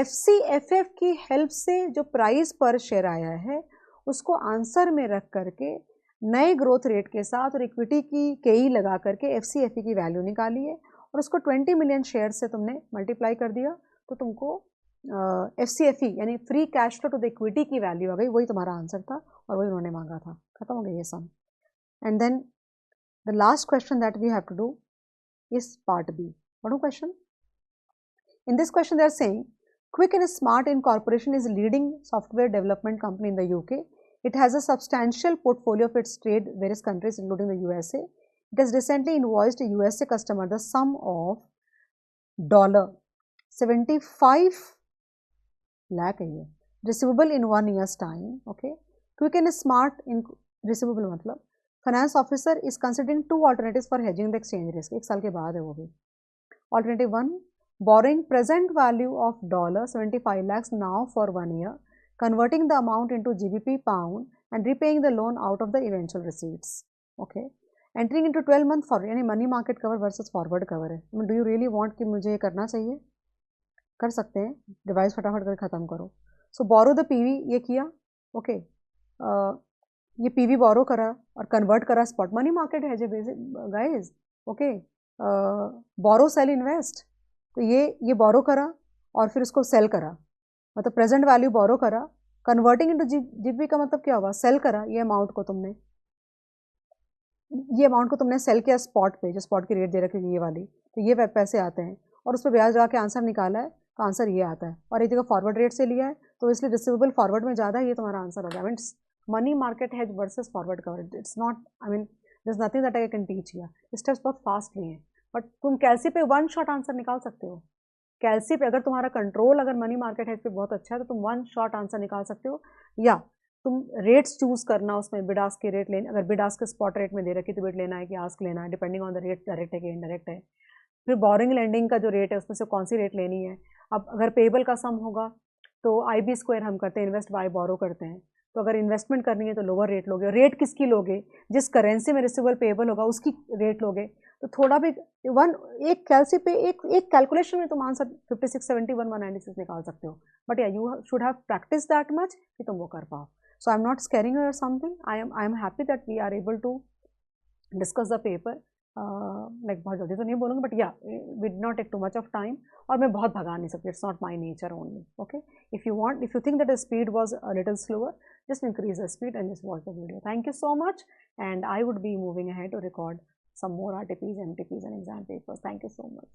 FCFF की हेल्प से जो प्राइस पर शेयर आया है उसको आंसर में रख करके नए ग्रोथ रेट के साथ और इक्विटी की KE लगा करके FCFE की वैल्यू निकाली है और उसको 20 मिलियन शेयर से तुमने मल्टीप्लाई कर दिया तो तुमको FCFE यानी free cash flow to the equity की वैल्यू आ गई। वही तुम्हारा आंसर था और वही उन्होंने मांगा था। खत्म हो गया ये sum. And then the last question that we have to do is part B. पढ़ो question. In this question they are saying Quick and Smart Incorporation is leading software development company in the UK. It has a substantial portfolio of its trade various countries including the USA. It has recently invoiced a USA customer the sum of $75 lakh है ये receivable in 1 years time, okay. Quick and smart in receivable मतलब finance officer is considering 2 alternatives for hedging the exchange risk, 1 साल के बाद है वो भी। Alternative 1, borrowing present value of $75 lakhs now for 1 year, converting the amount into GBP pound and repaying the loan out of the eventual receipts, okay. Entering into 12-month forward, यानी money market cover versus forward cover है। डू यू रियली वांट कि मुझे ये करना चाहिए? कर सकते हैं, डिवाइस फटाफट करके ख़त्म करो। सो बोरो द पीवी ये किया, ओके। ये पीवी बोरो करा और कन्वर्ट करा स्पॉट मनी मार्केट है जो बेसिक गाइज, ओके। बोरो सेल इन्वेस्ट, तो ये बोरो करा और फिर उसको सेल करा, मतलब प्रेजेंट वैल्यू बोरो करा, कन्वर्टिंग इनटू जीबी का मतलब क्या हुआ, सेल करा ये अमाउंट को तुमने, सेल किया स्पॉट पे, जो स्पॉट की रेट दे रखी है ये वाली, तो ये पैसे आते हैं और उस पर ब्याज लगा के आंसर निकाला है, तो आंसर ये आता है। और एक जगह फॉरवर्ड रेट से लिया है तो इसलिए रिसीवेबल फॉरवर्ड में ज़्यादा है, ये तुम्हारा आंसर हो गया। Mean money market hedge versus forward cover, it's not, I mean this nothing that I can teach here. Steps बहुत फास्ट नहीं है, बट तुम कैलसी पे 1 शॉट आंसर निकाल सकते हो। कैलसी पे अगर तुम्हारा कंट्रोल अगर मनी मार्केट हेज पे बहुत अच्छा है तो तुम 1 शॉट आंसर निकाल सकते हो। या तुम रेट्स चूज करना, उसमें बिड आस्क के रेट लेने, अगर बिड आस्क के स्पॉट रेट में दे रखी तो बिड लेना है कि आस्क लेना है, depending on the rate, direct है कि इनडायरेक्ट है। फिर बोरिंग लेंडिंग का जो रेट है उसमें से कौन सी रेट लेनी है। अब अगर पेबल का सम होगा तो IB² हम करते हैं, इन्वेस्ट बाय बोरो करते हैं। तो अगर इन्वेस्टमेंट करनी है तो लोअर रेट लोगे, रेट किसकी लोगे, जिस करेंसी में रिसीवेबल पेबल होगा उसकी रेट लोगे। तो थोड़ा भी एक कैलसी पे एक कैलकुलेशन में तुम आंसर 56, 71, 196 निकाल सकते हो। But yeah you should have practice that much कि तुम वो कर पाओ। So I am not scaring or something, I am happy that we are able to discuss the paper. Like बहुत जल्दी तो नहीं बोलूँगी, but yeah we did not take too much of time. और मैं बहुत भगा नहीं सकती, it's not my nature only, okay. If you think that the speed was a little slower, just increase the speed and just watch the video. Thank you so much, and I would be moving ahead to record some more RTPs, MTPs and exam papers. Thank you so much.